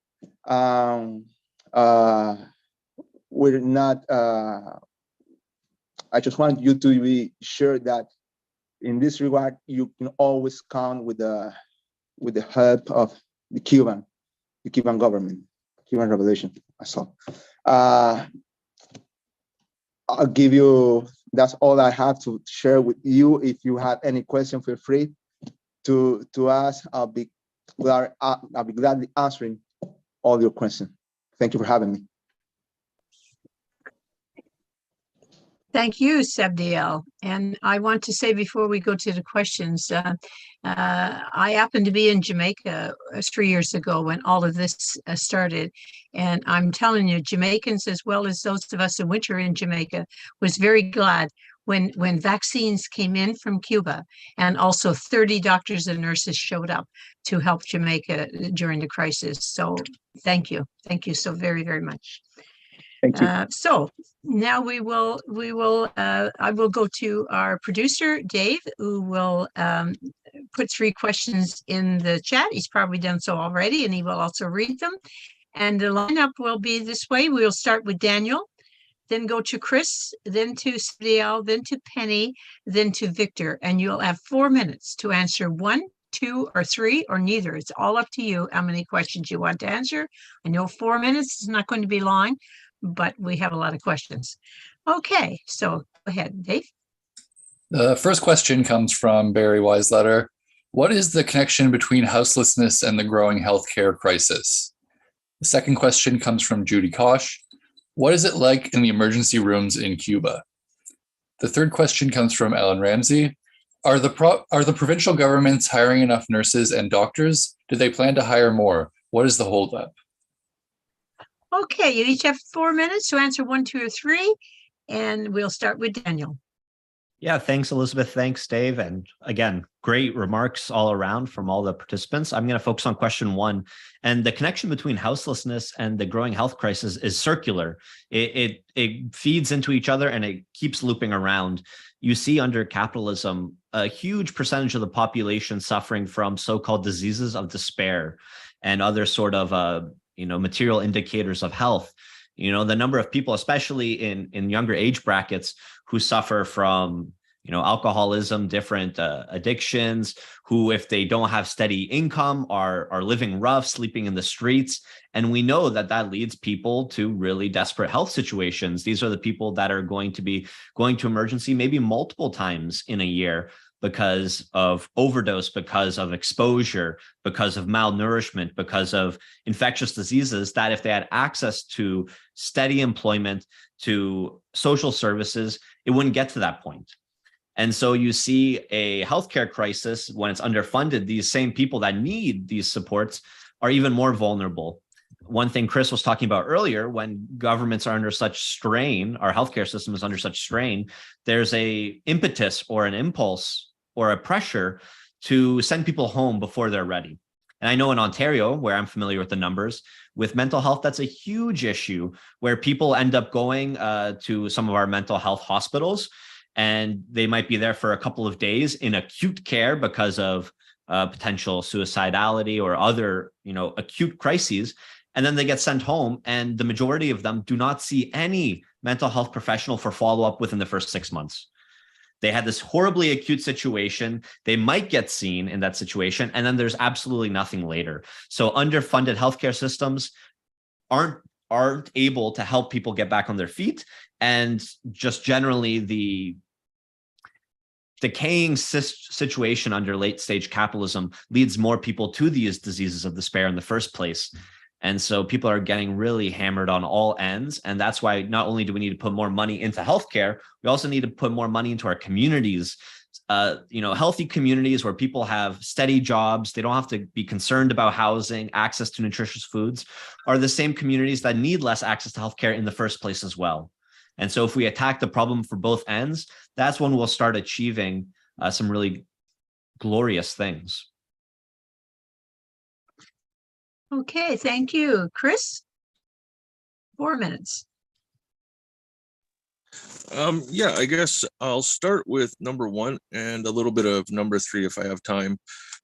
We're not. I just want you to be sure that in this regard, you can always count with the help of the Cuban government, Cuban revolution. So I'll give you. That's all I have to share with you. If you have any question, feel free to ask. I'll be gladly answering all your questions. Thank you for having me. Thank you, Sebdiel. And I want to say before we go to the questions, I happened to be in Jamaica 3 years ago when all of this started. And I'm telling you, Jamaicans, as well as those of us in winter in Jamaica, was very glad when vaccines came in from Cuba, and also 30 doctors and nurses showed up to help Jamaica during the crisis. So thank you. Thank you so very, very much. Thank you. So now I will go to our producer, Dave, who will put 3 questions in the chat. He's probably done so already, and he will also read them. And the lineup will be this way. We'll start with Daniel, then go to Chris, then to Sadiel, then to Penny, then to Victor. And you'll have 4 minutes to answer 1, 2, or 3, or neither. It's all up to you how many questions you want to answer. I know 4 minutes is not going to be long, but we have a lot of questions. Okay, so go ahead, Dave. The first question comes from Barry Weisletter. What is the connection between houselessness and the growing healthcare crisis? The second question comes from Judy Kosh. What is it like in the emergency rooms in Cuba? The third question comes from Ellen Ramsey. Are the provincial governments hiring enough nurses and doctors? Do they plan to hire more? What is the holdup? Okay, you each have 4 minutes to answer 1, 2, or 3, and we'll start with Daniel. Yeah, thanks, Elizabeth. Thanks, Dave. And again, great remarks all around from all the participants. I'm going to focus on question 1. And the connection between houselessness and the growing health crisis is circular. It feeds into each other and it keeps looping around. You see under capitalism, a huge percentage of the population suffering from so-called diseases of despair and other sort of material indicators of health. The number of people, especially in younger age brackets, who suffer from, alcoholism, different addictions, who, if they don't have steady income, are living rough, sleeping in the streets. And we know that leads people to really desperate health situations. These are the people that are going to be going to emergency maybe multiple times in a year because of overdose, because of exposure, because of malnourishment, because of infectious diseases, that if they had access to steady employment, to social services, it wouldn't get to that point. And so you see a healthcare crisis when it's underfunded. These same people that need these supports are even more vulnerable. One thing Chris was talking about earlier, when governments are under such strain, our healthcare system is under such strain, there's a impetus or an impulse or a pressure to send people home before they're ready. And I know in Ontario, where I'm familiar with the numbers, with mental health, that's a huge issue where people end up going to some of our mental health hospitals, and they might be there for a couple of days in acute care because of potential suicidality or other, acute crises. And then they get sent home, and the majority of them do not see any mental health professional for follow-up within the first 6 months. They had this horribly acute situation. They might get seen in that situation, and then there's absolutely nothing later. So underfunded healthcare systems aren't able to help people get back on their feet. And just generally decaying situation under late stage capitalism leads more people to these diseases of despair in the first place. And so people are getting really hammered on all ends. And that's why not only do we need to put more money into healthcare, we also need to put more money into our communities. Healthy communities where people have steady jobs, they don't have to be concerned about housing, access to nutritious foods, are the same communities that need less access to healthcare in the first place as well. And so if we attack the problem for both ends, that's when we'll start achieving some really glorious things. Okay, thank you. Chris? 4 minutes. Yeah, I guess I'll start with number 1 and a little bit of number 3 if I have time.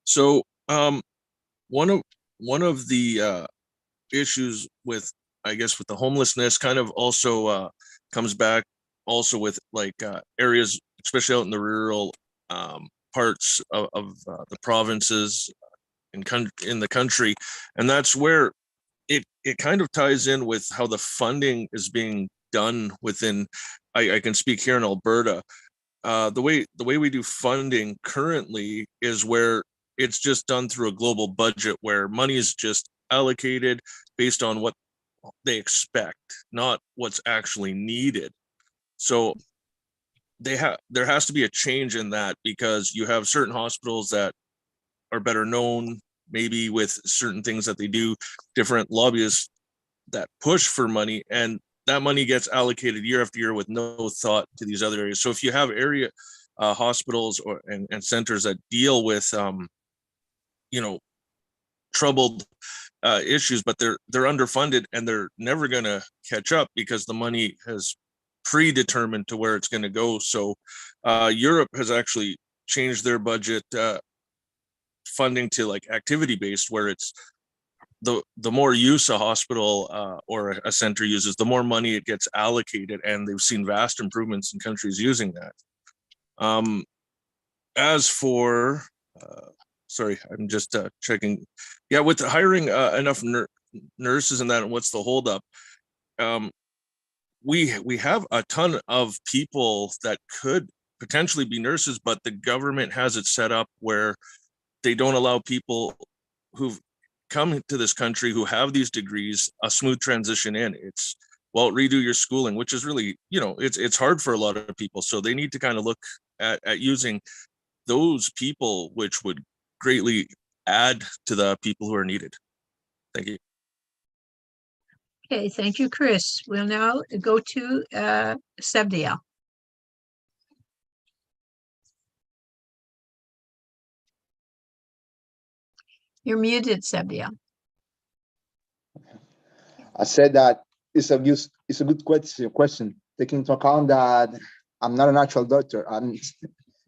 So one of the issues with, I guess, with the homelessness kind of also comes back also with like areas, especially out in the rural parts of the provinces in the country, and that's where it kind of ties in with how the funding is being done within. I can speak here in Alberta. The way we do funding currently is where it's just done through a global budget where money is just allocated based on what they expect, not what's actually needed. So there has to be a change in that, because you have certain hospitals that are better known, maybe with certain things that they do, different lobbyists that push for money, and that money gets allocated year after year with no thought to these other areas. So if you have area hospitals and centers that deal with troubled issues, but they're underfunded and they're never going to catch up because the money has predetermined to where it's going to go. So Europe has actually changed their budget funding to like activity based, where it's the more use a hospital or a center uses, the more money it gets allocated, and they've seen vast improvements in countries using that. As for sorry, I'm just checking. Yeah, with hiring enough nurses and that, and what's the holdup? We have a ton of people that could potentially be nurses, but the government has it set up where they don't allow people who've come to this country who have these degrees a smooth transition in. It's, well, redo your schooling, which is really, it's hard for a lot of people. So they need to kind of look at using those people, which would greatly add to the people who are needed. Thank you. Okay, thank you, Chris. We'll now go to Sebdia. You're muted, Sebdia. I said that it's a good question, taking into account that I'm not an actual doctor. I'm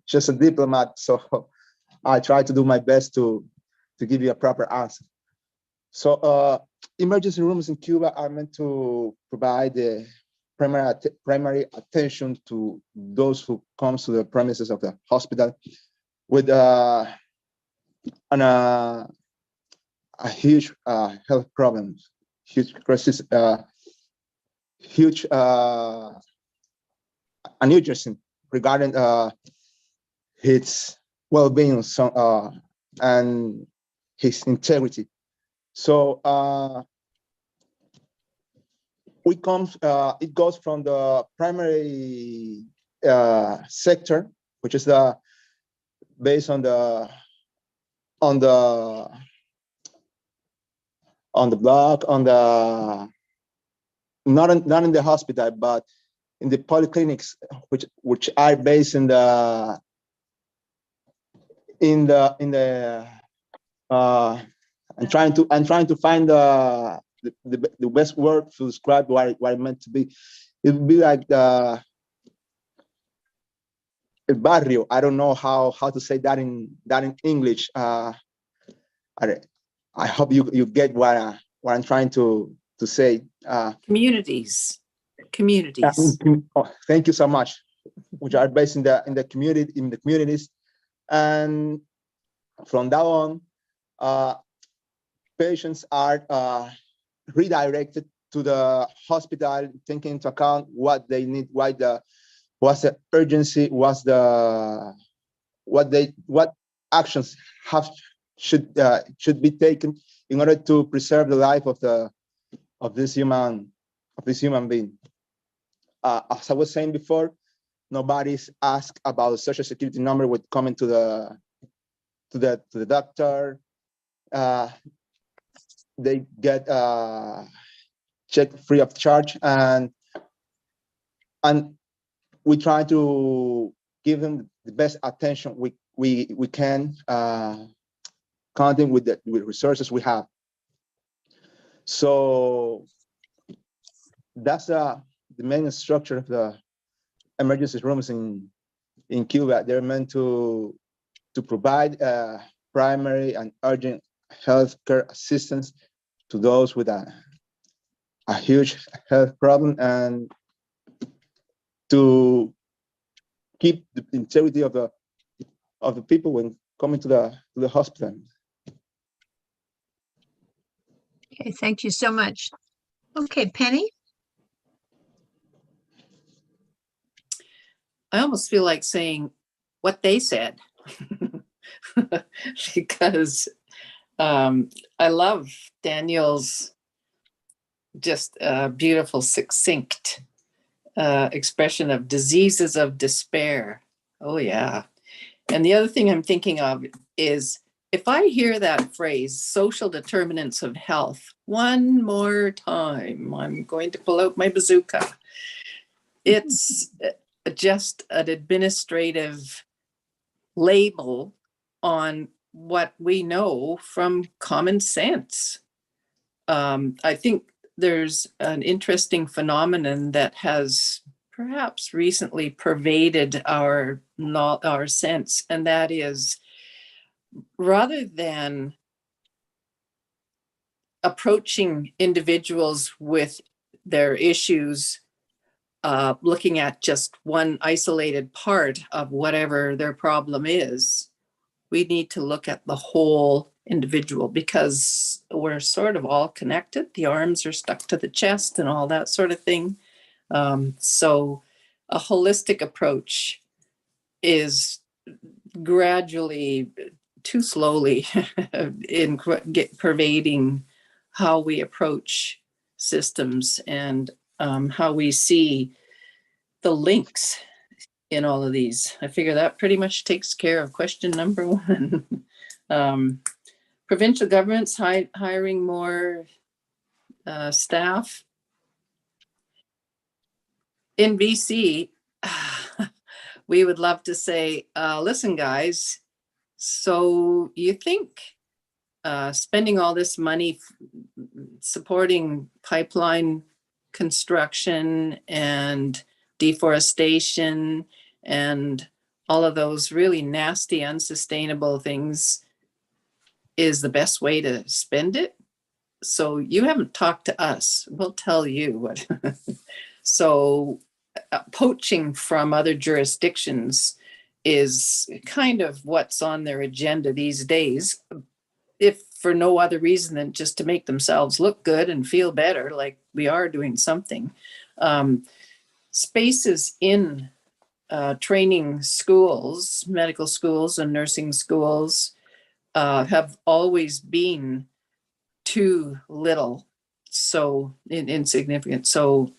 just a diplomat, so I try to do my best to give you a proper answer. So emergency rooms in Cuba are meant to provide the primary attention to those who come to the premises of the hospital with a huge health problems, huge crisis, huge an urgency regarding his well-being and his integrity. So it goes from the primary sector, which is based on the block, not in the hospital, but in the polyclinics, which are based in the I'm trying to find the best word to describe what it meant to be. It would be like el barrio. I don't know how to say that in English. I hope you get what I'm trying to say. Communities. Thank you so much. Which are based in the communities, and from that on, patients are redirected to the hospital, taking into account what they need, what's the urgency, what's the what actions should be taken in order to preserve the life of this human being. As I was saying before, nobody's asked about the social security number when coming to the doctor. They get checked free of charge, and we try to give them the best attention we can, counting with the resources we have. So that's the main structure of the emergency rooms in Cuba. They're meant to provide primary and urgent healthcare assistance to those with a huge health problem, and to keep the integrity of the people when coming to the hospital. Okay, thank you so much. Okay, Penny? I almost feel like saying what they said because I love Daniel's just beautiful, succinct expression of diseases of despair. Oh, yeah. And the other thing I'm thinking of is if I hear that phrase, social determinants of health, one more time, I'm going to pull out my bazooka. It's just an administrative label on what we know from common sense. I think there's an interesting phenomenon that has perhaps recently pervaded our sense, and that is, rather than approaching individuals with their issues, looking at just one isolated part of whatever their problem is, we need to look at the whole individual, because we're sort of all connected. The arms are stuck to the chest and all that sort of thing. So a holistic approach is gradually, too slowly, pervading how we approach systems and how we see the links in all of these. I figure that pretty much takes care of question number one. Provincial governments hiring more staff. In BC, we would love to say, listen, guys, so you think spending all this money supporting pipeline construction and deforestation and all of those really nasty, unsustainable things is the best way to spend it? So you haven't talked to us. We'll tell you what. So poaching from other jurisdictions is kind of what's on their agenda these days, if for no other reason than just to make themselves look good and feel better, like we are doing something. Spaces in training schools, medical schools and nursing schools have always been too little, so insignificant. So,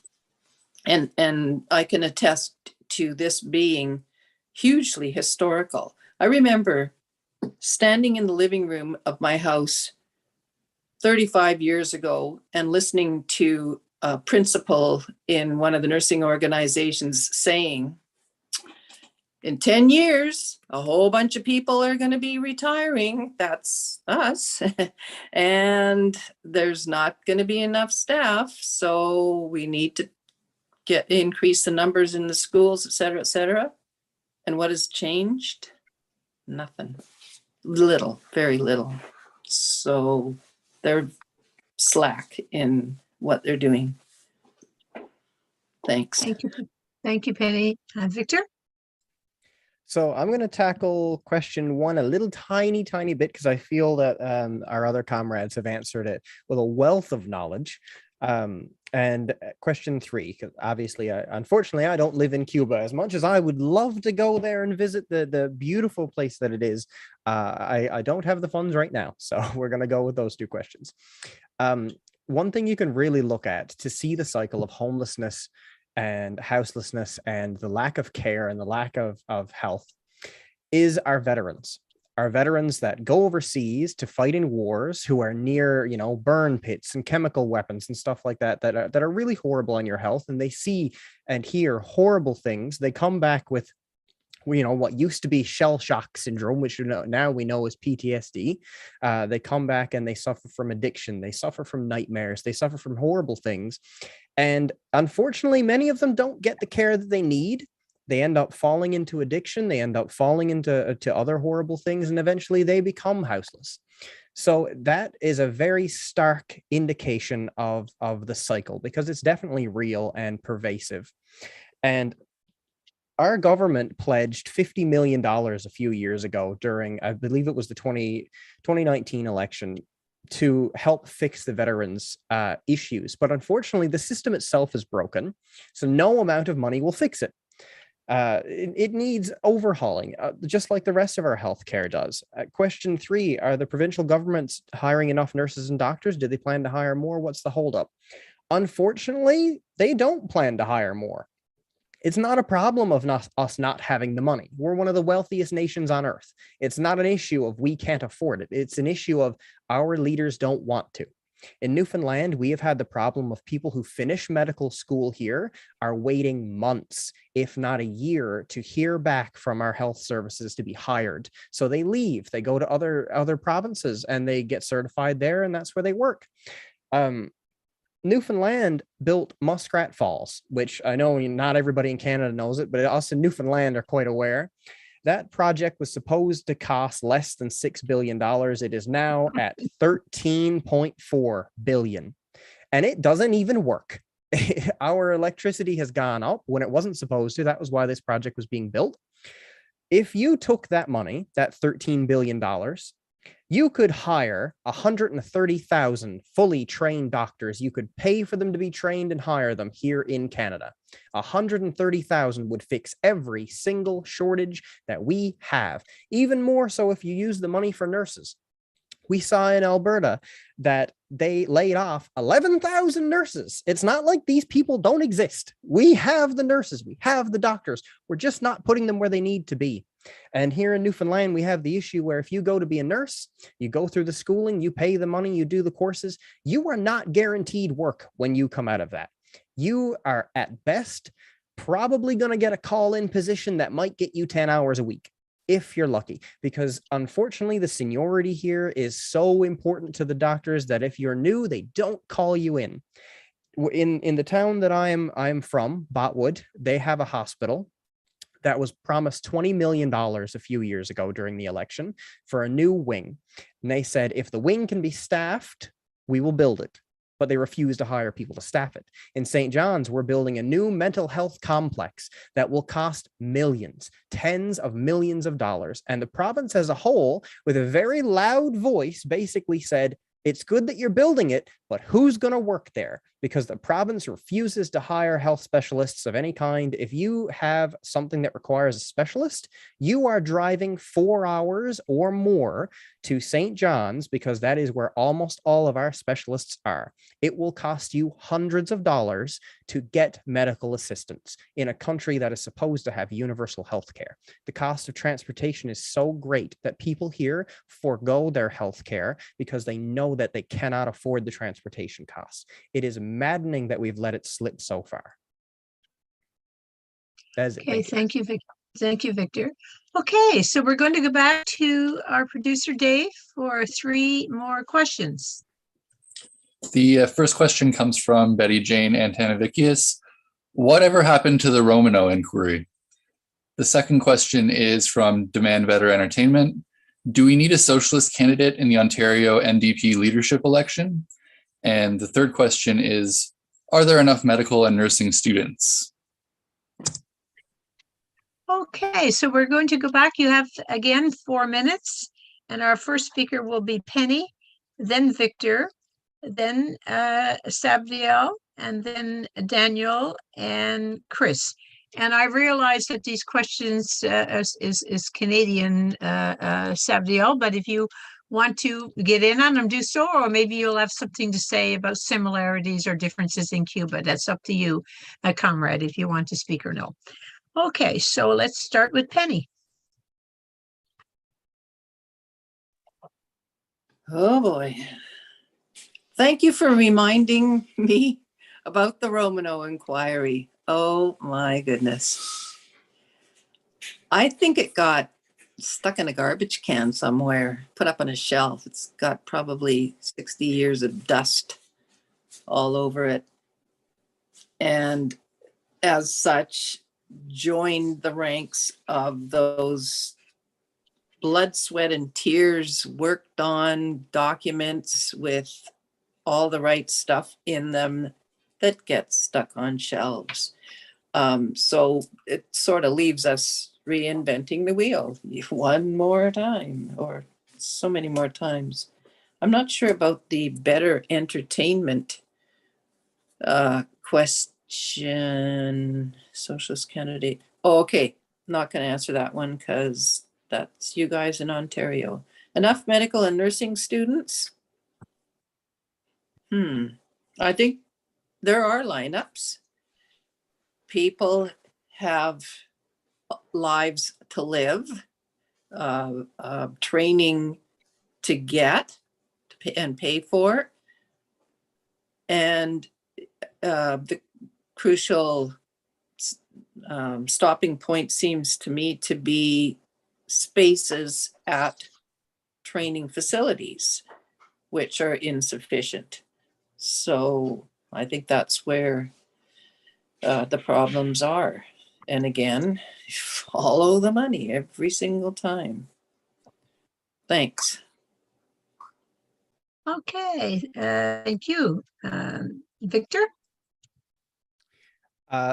and I can attest to this being hugely historical. I remember standing in the living room of my house 35 years ago and listening to a principal in one of the nursing organizations saying, in 10 years, a whole bunch of people are going to be retiring. That's us. And there's not going to be enough staff. So we need to increase the numbers in the schools, et cetera, et cetera. And what has changed? Nothing. Little, very little. So they're slack in what they're doing. Thanks. Thank you. Thank you, Penny. Victor? So I'm going to tackle question one a little tiny bit, because I feel that our other comrades have answered it with a wealth of knowledge. And question 3, because obviously, unfortunately, I don't live in Cuba. As much as I would love to go there and visit the beautiful place that it is, I don't have the funds right now. So we're going to go with those 2 questions. One thing you can really look at to see the cycle of homelessness and houselessness and the lack of care and the lack of health is our veterans. Our veterans that go overseas to fight in wars, who are near, burn pits and chemical weapons and stuff like that, that are really horrible on your health. And they see and hear horrible things. They come back with, what used to be shell shock syndrome, which now we know is PTSD. They come back and they suffer from addiction. They suffer from nightmares. They suffer from horrible things. And unfortunately, many of them don't get the care that they need. They end up falling into addiction. They end up falling into other horrible things, and eventually they become houseless. So that is a very stark indication of the cycle, because it's definitely real and pervasive. And our government pledged $50 million a few years ago during, I believe it was the 2019 election, to help fix the veterans' issues. But unfortunately, the system itself is broken, so no amount of money will fix it. It needs overhauling, just like the rest of our healthcare does. Question 3, are the provincial governments hiring enough nurses and doctors? Do they plan to hire more? What's the holdup? Unfortunately, they don't plan to hire more. It's not a problem of us not having the money. We're one of the wealthiest nations on earth. It's not an issue of we can't afford it. It's an issue of our leaders don't want to. In Newfoundland, we have had the problem of people who finish medical school here are waiting months, if not a year, to hear back from our health services to be hired. So they leave, they go to other provinces and they get certified there, and that's where they work. Newfoundland built Muskrat Falls, which I know not everybody in Canada knows it, but us in Newfoundland are quite aware. That project was supposed to cost less than $6 billion. It is now at 13.4 billion. And it doesn't even work. Our electricity has gone up when it wasn't supposed to. That was why this project was being built. If you took that money, that $13 billion, you could hire 130,000 fully trained doctors. You could pay for them to be trained and hire them here in Canada. 130,000 would fix every single shortage that we have. Even more so if you use the money for nurses. We saw in Alberta that they laid off 11,000 nurses. It's not like these people don't exist. We have the nurses, we have the doctors. We're just not putting them where they need to be. And here in Newfoundland, we have the issue where if you go to be a nurse, you go through the schooling, you pay the money, you do the courses, you are not guaranteed work when you come out of that. You are at best probably going to get a call-in position that might get you 10 hours a week, if you're lucky, because unfortunately the seniority here is so important to the doctors that if you're new, they don't call you in. In the town that I'm from, Botwood, they have a hospital that was promised $20 million a few years ago during the election for a new wing. And they said, if the wing can be staffed, we will build it. But they refuse to hire people to staff it. In St. John's, we're building a new mental health complex that will cost millions, tens of millions of dollars. And the province as a whole, with a very loud voice, basically said, it's good that you're building it, but who's going to work there? Because the province refuses to hire health specialists of any kind. If you have something that requires a specialist, you are driving 4 hours or more to St. John's, because that is where almost all of our specialists are. It will cost you hundreds of dollars to get medical assistance in a country that is supposed to have universal health care. The cost of transportation is so great that people here forego their health care because they know that they cannot afford the transportation costs. It is maddening that we've let it slip so far. That's it. Okay, thank you, Victor. Thank you, Victor. Okay, so we're going to go back to our producer, Dave, for 3 more questions. The first question comes from Betty Jane Antanavicius. Whatever happened to the Romano inquiry? The second question is from Demand Better Entertainment. Do we need a socialist candidate in the Ontario NDP leadership election? And the third question is, are there enough medical and nursing students? Okay, so we're going to go back. You have, again, 4 minutes. And our first speaker will be Penny, then Victor, then Sabdiel, and then Daniel and Chris. And I realize that these questions is Canadian, Sabdiel, but if you want to get in on them, do so, or maybe you'll have something to say about similarities or differences in Cuba. That's up to you, comrade, if you want to speak or no. Okay, so let's start with Penny. Oh boy. Thank you for reminding me about the Romano inquiry. Oh my goodness. I think it got stuck in a garbage can somewhere, put up on a shelf. It's got probably 60 years of dust all over it. And as such, joined the ranks of those blood, sweat, and tears worked on documents with all the right stuff in them that gets stuck on shelves. So it sort of leaves us reinventing the wheel one more time, or so many more times. I'm not sure about the better entertainment question. Socialist candidate. Oh, okay. Not going to answer that one because that's you guys in Ontario. Enough medical and nursing students? I think there are lineups. People have lives to live, training to get and pay for. And the crucial stopping point seems to me to be spaces at training facilities, which are insufficient. So I think that's where the problems are. And again, follow the money every single time. Thanks. Okay, thank you. Victor?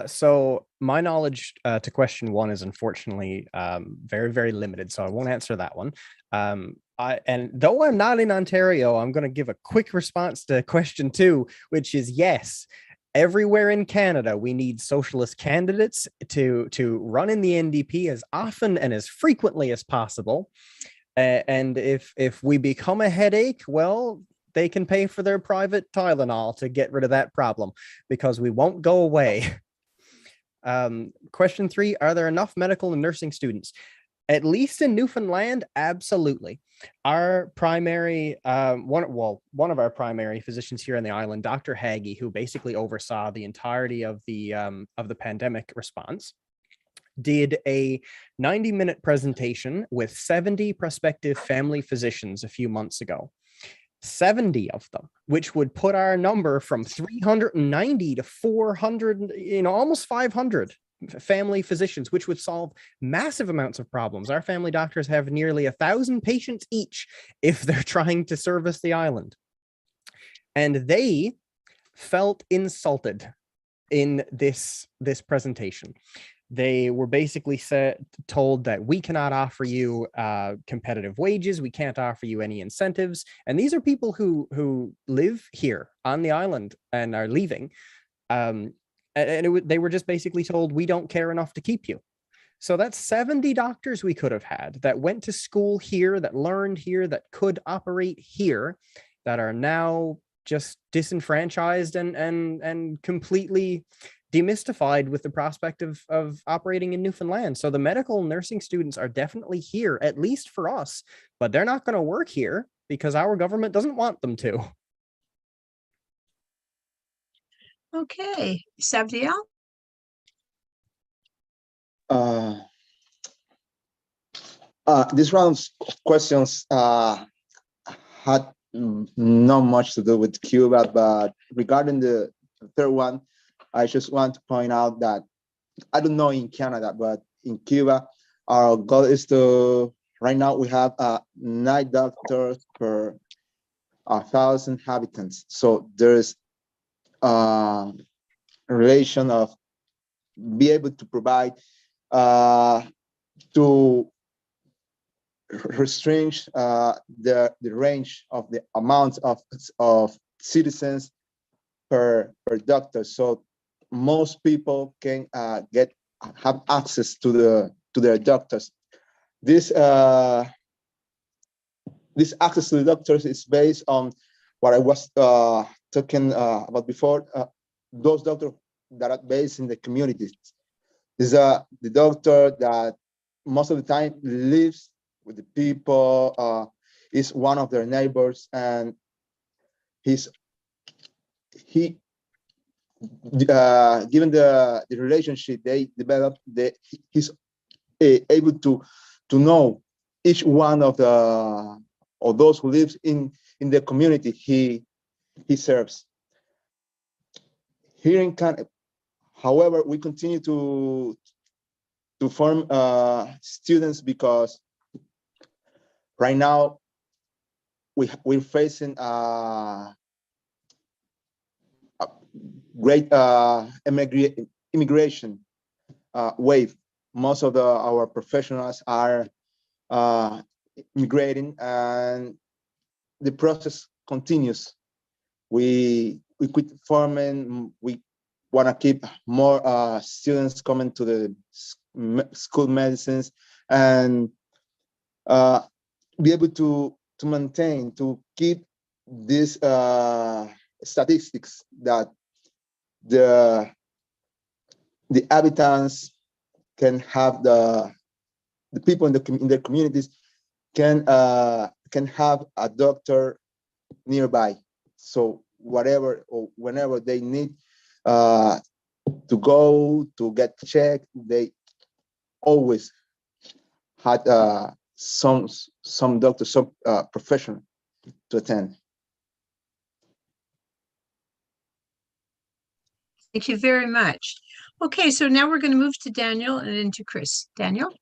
So my knowledge to question one is unfortunately very, very limited, so I won't answer that one. And though I'm not in Ontario, I'm going to give a quick response to question two, which is yes. Everywhere in Canada, we need socialist candidates to run in the NDP as often and as frequently as possible. And if we become a headache, well, they can pay for their private Tylenol to get rid of that problem, because we won't go away. Question three, are there enough medical and nursing students? At least in Newfoundland, absolutely. Our primary, one of our primary physicians here on the island, Dr. Haggie, who basically oversaw the entirety of the pandemic response, did a 90-minute presentation with 70 prospective family physicians a few months ago. 70 of them, which would put our number from 390 to 400, almost 500 family physicians, which would solve massive amounts of problems. Our family doctors have nearly 1,000 patients each if they're trying to service the island. And they felt insulted in this presentation. They were basically told that we cannot offer you competitive wages. We can't offer you any incentives. And these are people who live here on the island and are leaving. They were just basically told, we don't care enough to keep you. So that's 70 doctors we could have had that went to school here, that learned here, that could operate here, that are now just disenfranchised and completely demystified with the prospect of operating in Newfoundland. So the medical and nursing students are definitely here, at least for us, but they're not going to work here because our government doesn't want them to. Okay, Sabdiel? This round's questions had not much to do with Cuba, but regarding the third one, I just want to point out that I don't know in Canada, but in Cuba, our goal is to, right now we have 9 doctors per 1,000 inhabitants. So there's a relation of be able to provide to restrict the range of the amount of citizens per doctor. So most people can have access to their doctors. This access to the doctors is based on what I was talking about before. Those doctors that are based in the communities. Is the doctor that most of the time lives with the people, is one of their neighbors, and he given the relationship they develop, he's able to know each one of those who lives in the community he serves. Here in Canada, however, we continue to form students because right now we're facing a great immigration wave. Most of our professionals are immigrating, and the process continues. We quit farming. We want to keep more students coming to the school medicines, and be able to maintain, to keep these statistics that the inhabitants can have, the people in their communities can have a doctor nearby. So whatever or whenever they need to go to get checked, they always had some doctor, some professional to attend. Thank you very much. Okay, so now we're going to move to Daniel and then to Chris. Daniel?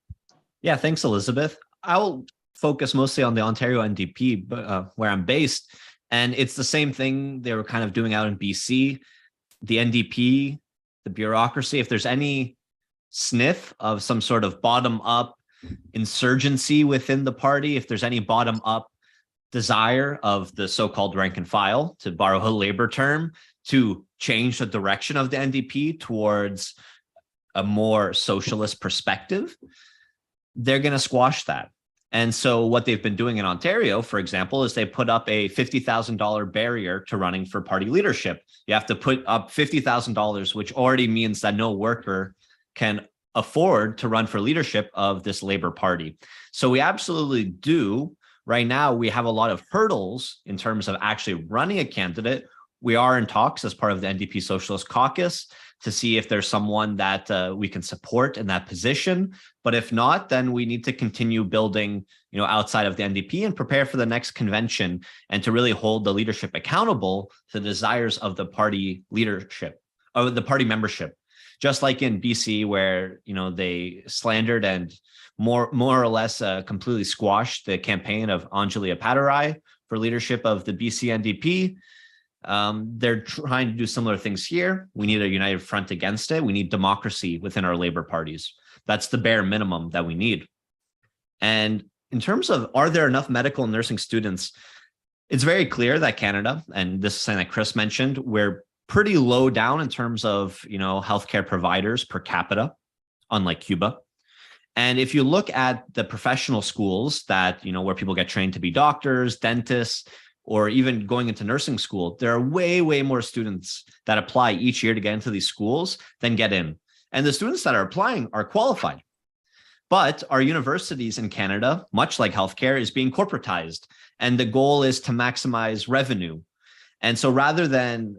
Yeah, thanks, Elizabeth. I'll focus mostly on the Ontario NDP, where I'm based. And it's the same thing they were kind of doing out in BC. The NDP, the bureaucracy, if there's any sniff of some sort of bottom-up insurgency within the party, if there's any bottom-up desire of the so-called rank and file, to borrow a labor term, to change the direction of the NDP towards a more socialist perspective, they're going to squash that. And so what they've been doing in Ontario, for example, is they put up a $50,000 barrier to running for party leadership. You have to put up $50,000, which already means that no worker can afford to run for leadership of this Labor Party. So we absolutely do. Right now, we have a lot of hurdles in terms of actually running a candidate. We are in talks as part of the NDP Socialist Caucus to see if there's someone that we can support in that position. But if not, then we need to continue building, outside of the NDP and prepare for the next convention, and to really hold the leadership accountable to the desires of the party leadership, of the party membership. Just like in BC, where they slandered and more or less completely squashed the campaign of Anjali Appadurai for leadership of the BC NDP. They're trying to do similar things here. We need a united front against it. We need democracy within our labor parties. That's the bare minimum that we need. And in terms of, are there enough medical and nursing students? It's very clear that Canada, and this is something that Chris mentioned, we're pretty low down in terms of, healthcare providers per capita, unlike Cuba. And if you look at the professional schools that, where people get trained to be doctors, dentists, or even going into nursing school, there are way, way more students that apply each year to get into these schools than get in. And the students that are applying are qualified. But our universities in Canada, much like healthcare, is being corporatized. And the goal is to maximize revenue. And so rather than,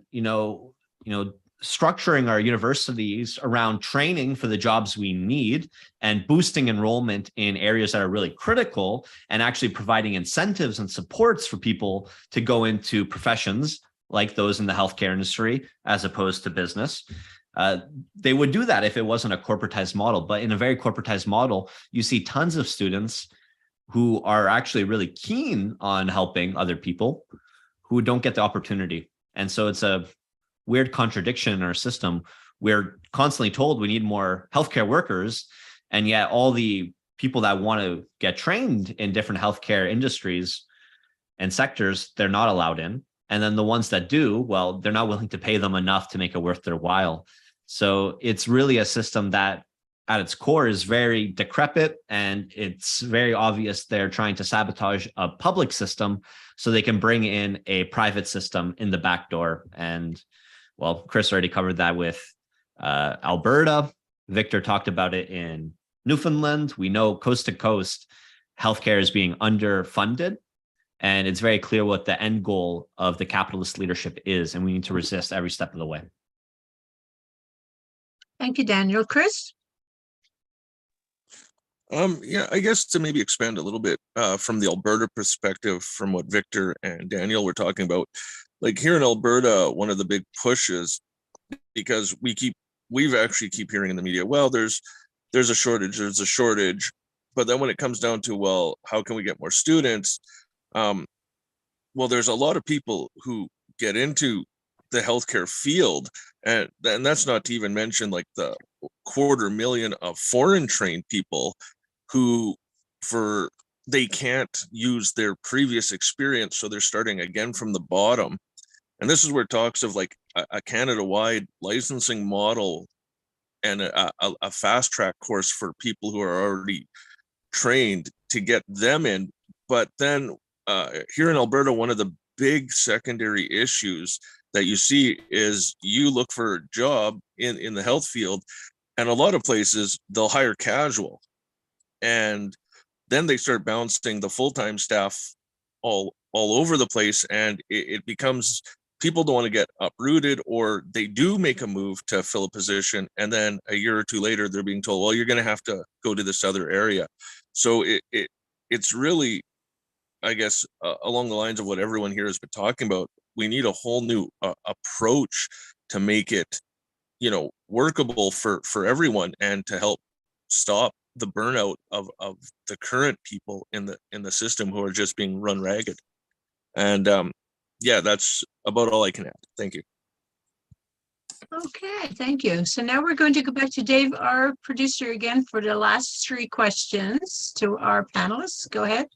structuring our universities around training for the jobs we need and boosting enrollment in areas that are really critical, and actually providing incentives and supports for people to go into professions like those in the healthcare industry, as opposed to business, they would do that if it wasn't a corporatized model. But in a very corporatized model, you see tons of students who are actually really keen on helping other people who don't get the opportunity. And so it's a weird contradiction in our system. We're constantly told we need more healthcare workers, and yet all the people that want to get trained in different healthcare industries and sectors, they're not allowed in. And then the ones that do, well, they're not willing to pay them enough to make it worth their while. So it's really a system that at its core is very decrepit, and it's very obvious they're trying to sabotage a public system so they can bring in a private system in the back door. And well, Chris already covered that with Alberta. Victor talked about it in Newfoundland. We know coast to coast, healthcare is being underfunded, and it's very clear what the end goal of the capitalist leadership is, and we need to resist every step of the way. Thank you, Daniel. Chris? Yeah, I guess to maybe expand a little bit from the Alberta perspective, from what Victor and Daniel were talking about, like here in Alberta, one of the big pushes, because we've actually keep hearing in the media, well, there's a shortage, but then when it comes down to, well, how can we get more students? Well, there's a lot of people who get into the healthcare field, and that's not to even mention like the 250,000 of foreign trained people who they can't use their previous experience, so they're starting again from the bottom. And this is where talks of like a Canada-wide licensing model and a fast track course for people who are already trained to get them in. But then here in Alberta, one of the big secondary issues that you see is you look for a job in the health field, and a lot of places they'll hire casual, and then they start bouncing the full-time staff all over the place, and it becomes people don't want to get uprooted, or they do make a move to fill a position, and then a year or two later they're being told, well, you're going to have to go to this other area. So it's really, I guess, along the lines of what everyone here has been talking about. We need a whole new approach to make it, workable for everyone, and to help stop the burnout of the current people in the system who are just being run ragged. And yeah, that's about all I can add. Thank you. Okay, thank you. So now we're going to go back to Dave, our producer, again for the last three questions to our panelists. Go ahead,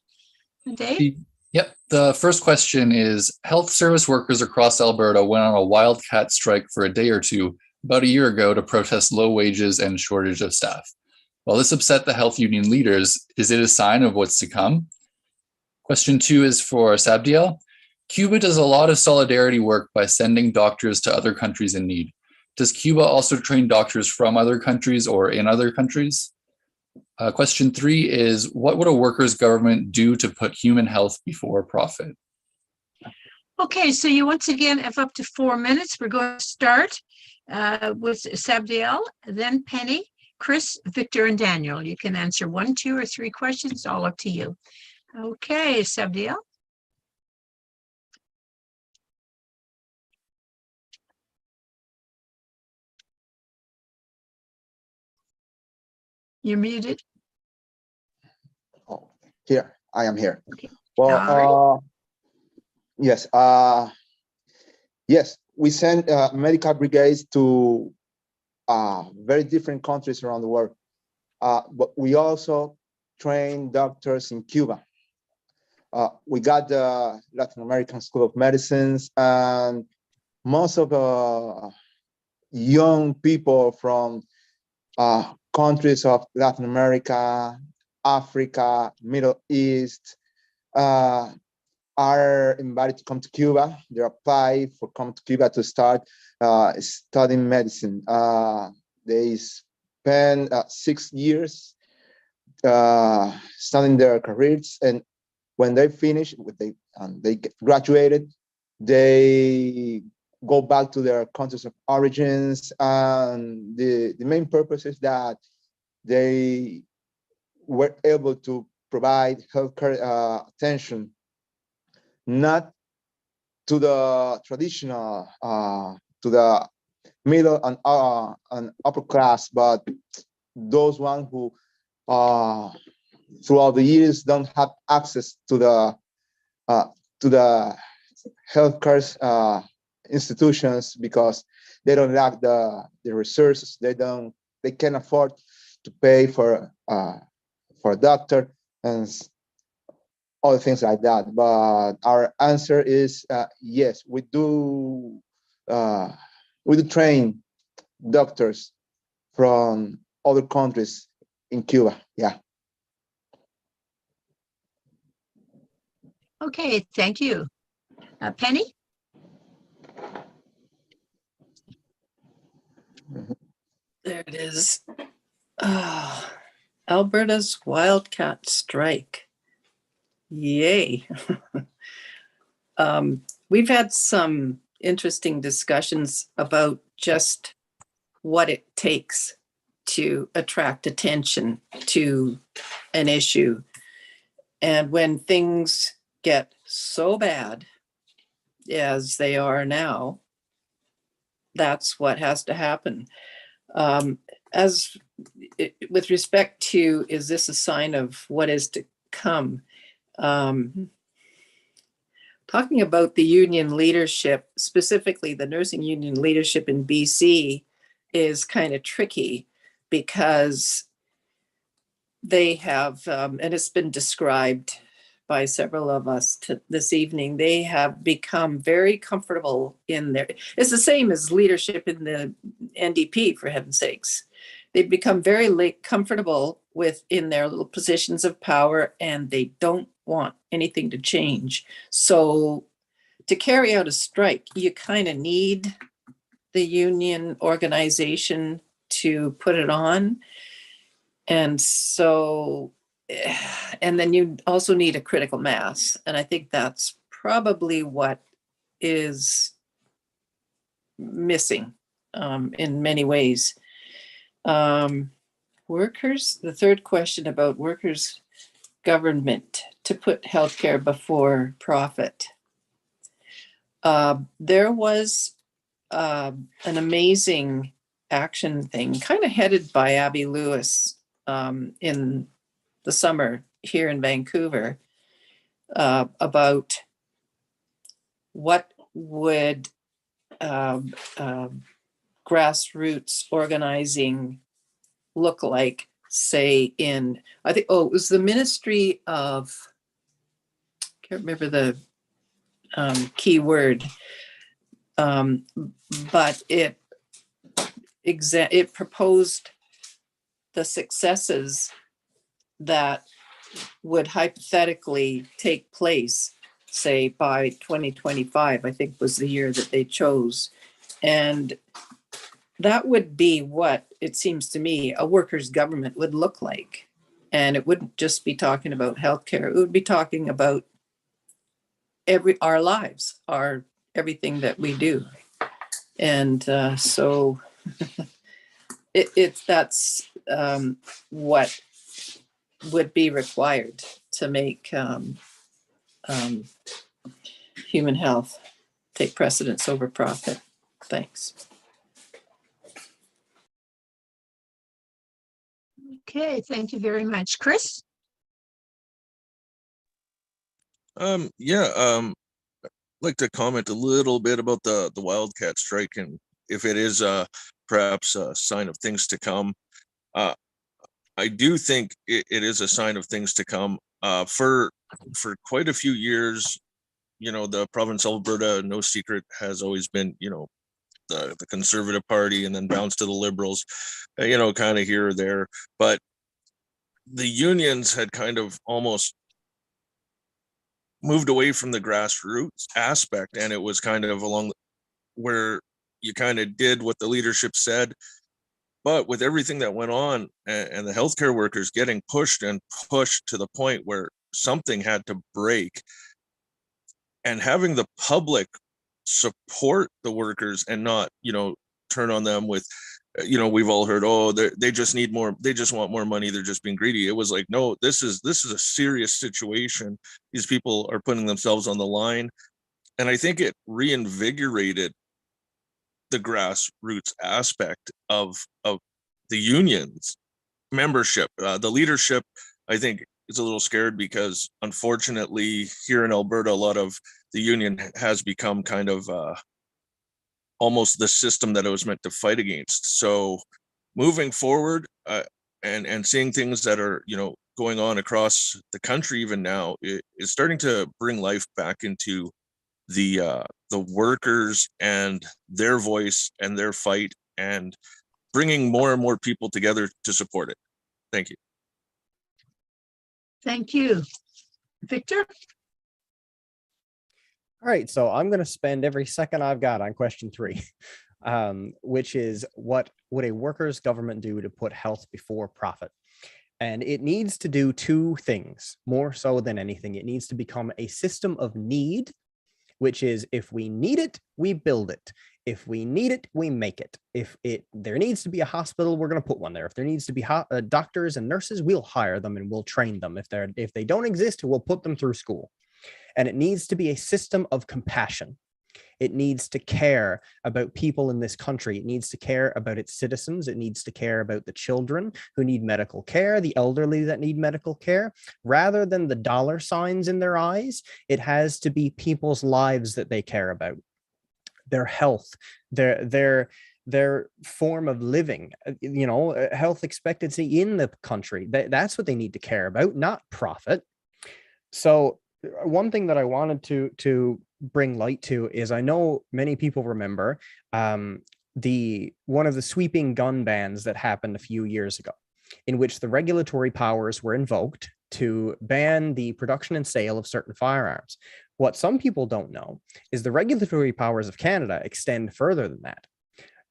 Dave. Yep. The first question is, health service workers across Alberta went on a wildcat strike for a day or two about a year ago to protest low wages and shortage of staff. While this upset the health union leaders, is it a sign of what's to come? Question 2 is for Sabdiel. Cuba does a lot of solidarity work by sending doctors to other countries in need. Does Cuba also train doctors from other countries or in other countries? Question 3 is, what would a workers' government do to put human health before profit? Okay, so you once again have up to 4 minutes. We're going to start with Sabdiel, then Penny, Chris, Victor, and Daniel. You can answer 1, 2, or 3 questions, all up to you. Okay, Sabdiel. You're muted. Oh, here, I am here. Okay. Well, yes, yes, we send medical brigades to very different countries around the world, but we also train doctors in Cuba. We got the Latin American School of Medicines, and most of the young people from countries of Latin America, Africa, Middle East are invited to come to Cuba. They apply for come to Cuba to start studying medicine. They spend 6 years studying their careers, and when they finish, they get graduated, they go back to their countries of origins, and the main purpose is that they were able to provide healthcare attention, not to the traditional, to the middle and upper class, but those ones who throughout the years don't have access to the healthcare institutions because they don't lack the resources. They can afford to pay for a doctor, and other things like that. But our answer is yes, we do train doctors from other countries in Cuba. Yeah. Okay, thank you. Penny? There it is. Alberta's wildcat strike. Yay. We've had some interesting discussions about just what it takes to attract attention to an issue. And when things get so bad as they are now, that's what has to happen. With respect to, is this a sign of what is to come? Talking about the union leadership, specifically the nursing union leadership in BC, is kind of tricky because they have, and it's been described by several of us this evening, they have become very comfortable in their, it's the same as leadership in the NDP, for heaven's sakes. They've become very comfortable in their little positions of power, and they don't want anything to change. So to carry out a strike, you kind of need the union organization to put it on. And so, and then you also need a critical mass. And I think that's probably what is missing in many ways. Workers, the third question about workers' government to put healthcare before profit. There was an amazing action thing, kind of headed by Abby Lewis in the summer here in Vancouver, about what would grassroots organizing look like, say in, I think, it was the Ministry of, can't remember the key word, but it proposed the successes that would hypothetically take place, say by 2025, I think was the year that they chose. And that would be what it seems to me a workers' government would look like. And it wouldn't just be talking about healthcare. It would be talking about our lives, everything that we do. And so that's what would be required to make human health take precedence over profit. Thanks. Okay, thank you very much. Chris? I'd like to comment a little bit about the wildcat strike and if it is perhaps a sign of things to come. I do think it is a sign of things to come. For quite a few years, the province of Alberta, no secret, has always been, the Conservative Party and then bounce to the Liberals, kind of here or there. But the unions had kind of almost moved away from the grassroots aspect, and it was kind of along where you kind of did what the leadership said. But with everything that went on and the healthcare workers getting pushed to the point where something had to break, and having the public support the workers and not, turn on them with, we've all heard, they just need more, they just want more money, they're just being greedy. It was like, no, this is a serious situation. These people are putting themselves on the line. And I think it reinvigorated the grassroots aspect of the union's membership. The leadership, I think, is a little scared because unfortunately here in Alberta, a lot of the union has become kind of almost the system that it was meant to fight against. So moving forward and seeing things that are, going on across the country even now is starting to bring life back into the workers and their voice and their fight, and bringing more and more people together to support it. Thank you. Thank you. Victor? All right, so I'm going to spend every second I've got on question 3, which is, what would a workers' government do to put health before profit? And it needs to do 2 things, more so than anything. It needs to become a system of need, which is, if we need it, we build it. If we need it, we make it. If there needs to be a hospital, we're going to put one there. If there needs to be doctors and nurses, we'll hire them and we'll train them. If they don't exist, we'll put them through school. And it needs to be a system of compassion. It needs to care about people in this country. It needs to care about its citizens. It needs to care about the children who need medical care, the elderly that need medical care. Rather than the dollar signs in their eyes, it has to be people's lives that they care about, their health, their form of living, health expectancy in the country. That's what they need to care about, not profit. So one thing that I wanted to bring light to is, I know many people remember one of the sweeping gun bans that happened a few years ago, in which the regulatory powers were invoked to ban the production and sale of certain firearms. What some people don't know is the regulatory powers of Canada extend further than that.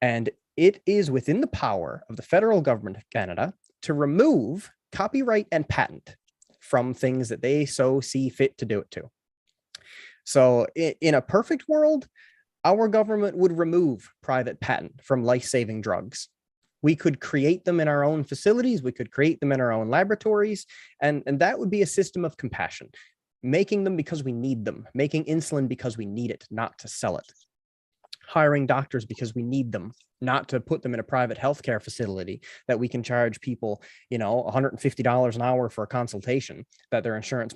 And it is within the power of the federal government of Canada to remove copyright and patent from things that they so see fit to do it to. So in a perfect world, our government would remove private patent from life-saving drugs. We could create them in our own facilities. We could create them in our own laboratories. And that would be a system of compassion, making them because we need them, making insulin because we need it, not to sell it, hiring doctors because we need them, not to put them in a private healthcare facility that we can charge people, $150 an hour for a consultation that their insurance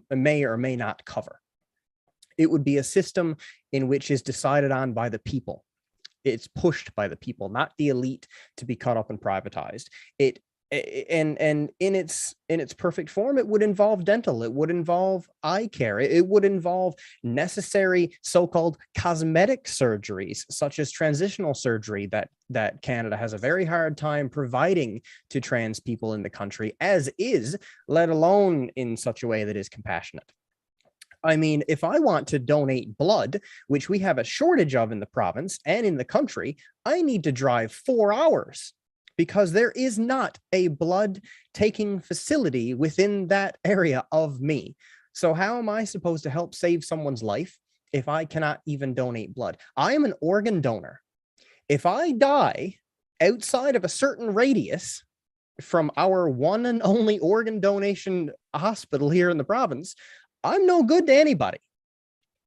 may or may not cover. It would be a system in which is decided on by the people. It's pushed by the people, not the elite, to be cut up and privatized. And in its perfect form, it would involve dental, it would involve eye care, it would involve necessary so-called cosmetic surgeries, such as transitional surgery that Canada has a very hard time providing to trans people in the country, as is, let alone in such a way that is compassionate. I mean, if I want to donate blood, which we have a shortage of in the province and in the country, I need to drive 4 hours, because there is not a blood taking facility within that area of me. So how am I supposed to help save someone's life if I cannot even donate blood? I am an organ donor. If I die outside of a certain radius from our one and only organ donation hospital here in the province, I'm no good to anybody.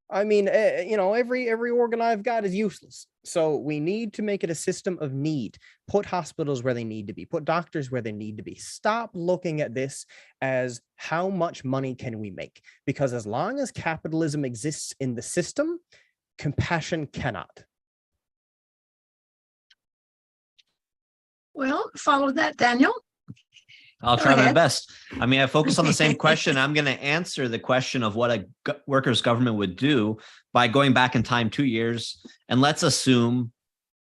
I mean, every organ I've got is useless. So we need to make it a system of need. Put hospitals where they need to be. Put doctors where they need to be. Stop looking at this as how much money can we make? Because as long as capitalism exists in the system, compassion cannot. Well, follow that, Daniel. I'll Go try my ahead. best. I mean, I focus on the same question. I'm going to answer the question of what a workers' government would do by going back in time 2 years. And let's assume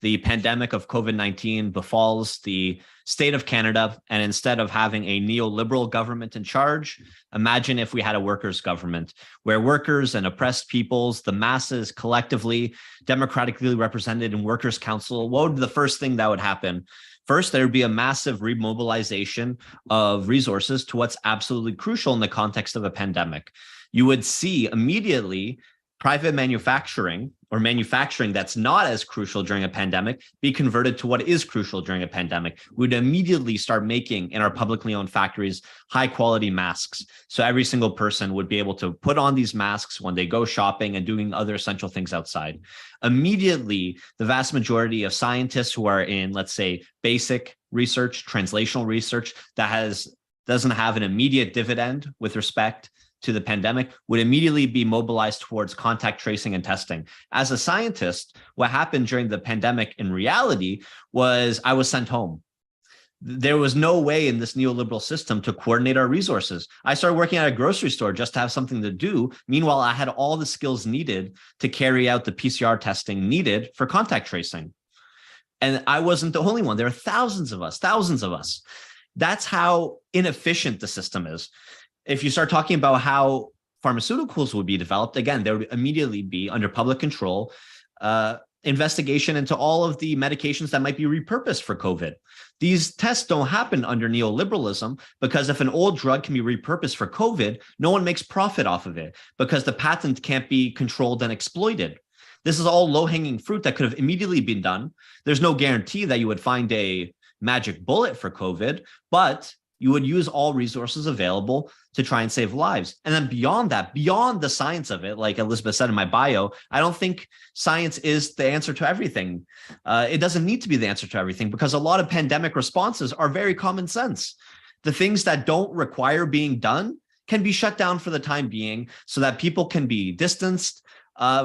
the pandemic of COVID-19 befalls the state of Canada. And instead of having a neoliberal government in charge, imagine if we had a workers' government where workers and oppressed peoples, the masses collectively, democratically represented in workers' council. What would be the first thing that would happen? First, there would be a massive remobilization of resources to what's absolutely crucial in the context of a pandemic. You would see immediately private manufacturing, or manufacturing that's not as crucial during a pandemic, be converted to what is crucial during a pandemic. We'd immediately start making in our publicly owned factories high quality masks. So every single person would be able to put on these masks when they go shopping and doing other essential things outside. Immediately, the vast majority of scientists who are in, let's say, basic research, translational research that doesn't have an immediate dividend with respect to the pandemic would immediately be mobilized towards contact tracing and testing. As a scientist, what happened during the pandemic in reality was I was sent home. There was no way in this neoliberal system to coordinate our resources. I started working at a grocery store just to have something to do. Meanwhile, I had all the skills needed to carry out the PCR testing needed for contact tracing. And I wasn't the only one. There are thousands of us. That's how inefficient the system is. If you start talking about how pharmaceuticals would be developed, again, there would immediately be under public control, investigation into all of the medications that might be repurposed for COVID. These tests don't happen under neoliberalism because if an old drug can be repurposed for COVID, no one makes profit off of it because the patent can't be controlled and exploited. This is all low-hanging fruit that could have immediately been done. There's no guarantee that you would find a magic bullet for COVID, but you would use all resources available to try and save lives. And then beyond that, beyond the science of it, like Elizabeth said in my bio, I don't think science is the answer to everything. It doesn't need to be the answer to everything because a lot of pandemic responses are very common sense. The things that don't require being done can be shut down for the time being so that people can be distanced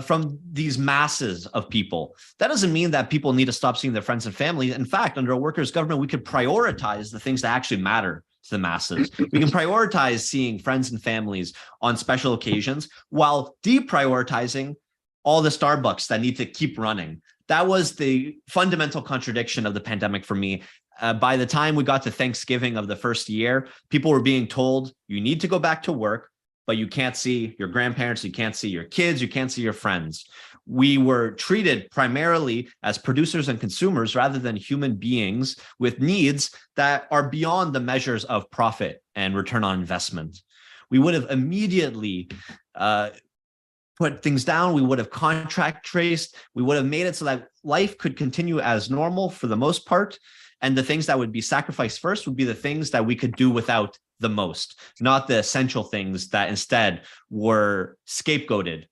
from these masses of people. That doesn't mean that people need to stop seeing their friends and family. In fact, under a workers' government, we could prioritize the things that actually matter to the masses. We can prioritize seeing friends and families on special occasions while deprioritizing all the Starbucks that need to keep running. That was the fundamental contradiction of the pandemic for me. By the time we got to Thanksgiving of the first year, people were being told, you need to go back to work, but you can't see your grandparents, you can't see your kids, you can't see your friends. We were treated primarily as producers and consumers rather than human beings with needs that are beyond the measures of profit and return on investment. We would have immediately put things down. We would have contract traced. We would have made it so that life could continue as normal for the most part. And the things that would be sacrificed first would be the things that we could do without the most, not the essential things that instead were scapegoated.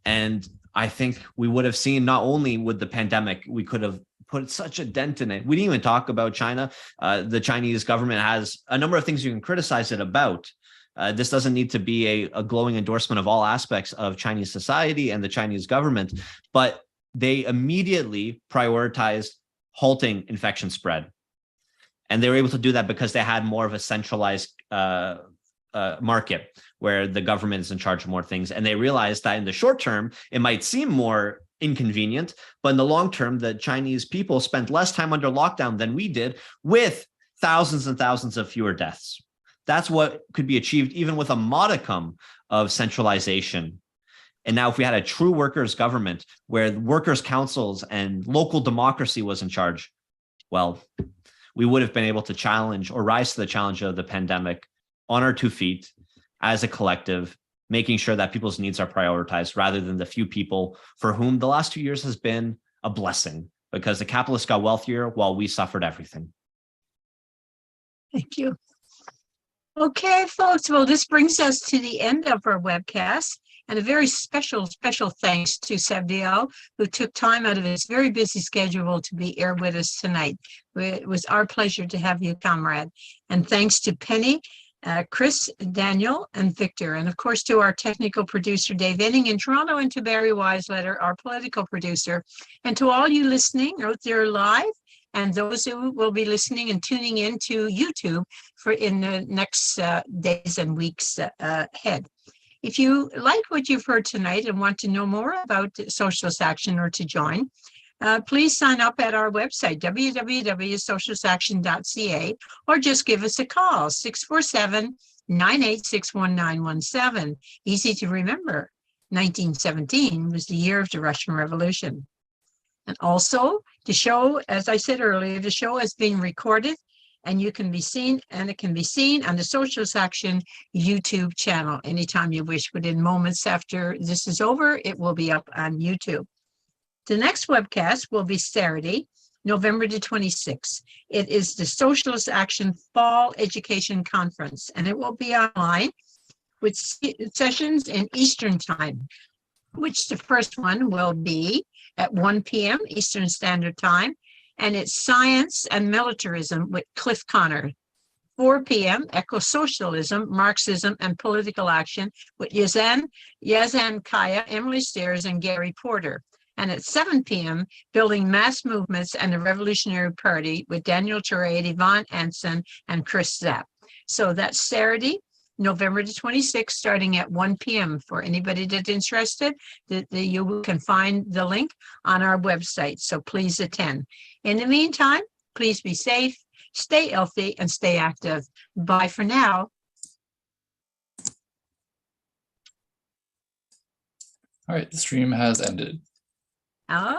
And I think we would have seen not only with the pandemic, we could have put such a dent in it. We didn't even talk about China. The Chinese government has a number of things you can criticize it about. This doesn't need to be a glowing endorsement of all aspects of Chinese society and the Chinese government, but they immediately prioritized halting infection spread. And they were able to do that because they had more of a centralized market where the government is in charge of more things. And they realized that in the short term, it might seem more inconvenient, but in the long term, the Chinese people spent less time under lockdown than we did with thousands and thousands of fewer deaths. That's what could be achieved even with a modicum of centralization. And now if we had a true workers' government where workers' councils and local democracy was in charge, well, we would have been able to challenge or rise to the challenge of the pandemic on our 2 feet as a collective, making sure that people's needs are prioritized rather than the few people for whom the last 2 years has been a blessing because the capitalists got wealthier while we suffered everything. Thank you. Okay, folks. Well, this brings us to the end of our webcast. And a very special thanks to Sabdiel, who took time out of his very busy schedule to be here with us tonight. It was our pleasure to have you, comrade. And thanks to Penny, Chris, Daniel, and Victor. And of course, to our technical producer, Dave Inning in Toronto, and to Barry Weisletter, our political producer. And to all you listening out there live, and those who will be listening and tuning in to YouTube in the next days and weeks ahead. If you like what you've heard tonight and want to know more about Socialist Action or to join, please sign up at our website, www.socialistaction.ca, or just give us a call, 647-986-1917. Easy to remember, 1917 was the year of the Russian Revolution. And also, the show, as I said earlier, the show has been recorded and it can be seen on the Socialist Action YouTube channel anytime you wish. Within moments after this is over, it will be up on YouTube. The next webcast will be Saturday, November the 26th. It is the Socialist Action Fall Education Conference, and it will be online with sessions in Eastern Time, which the first one will be at 1 p.m. Eastern Standard Time. And it's Science and Militarism with Cliff Connor. 4 p.m., Eco-Socialism, Marxism, and Political Action with Yazan Kaya, Emily Stairs, and Gary Porter. And at 7 p.m., Building Mass Movements and the Revolutionary Party with Daniel Ture, Yvonne Anson, and Chris Zapp. So that's Saturday, November the 26th, starting at 1 p.m. For anybody that's interested, you can find the link on our website. So please attend. In the meantime, please be safe, stay healthy, and stay active. Bye for now. All right, the stream has ended. Oh.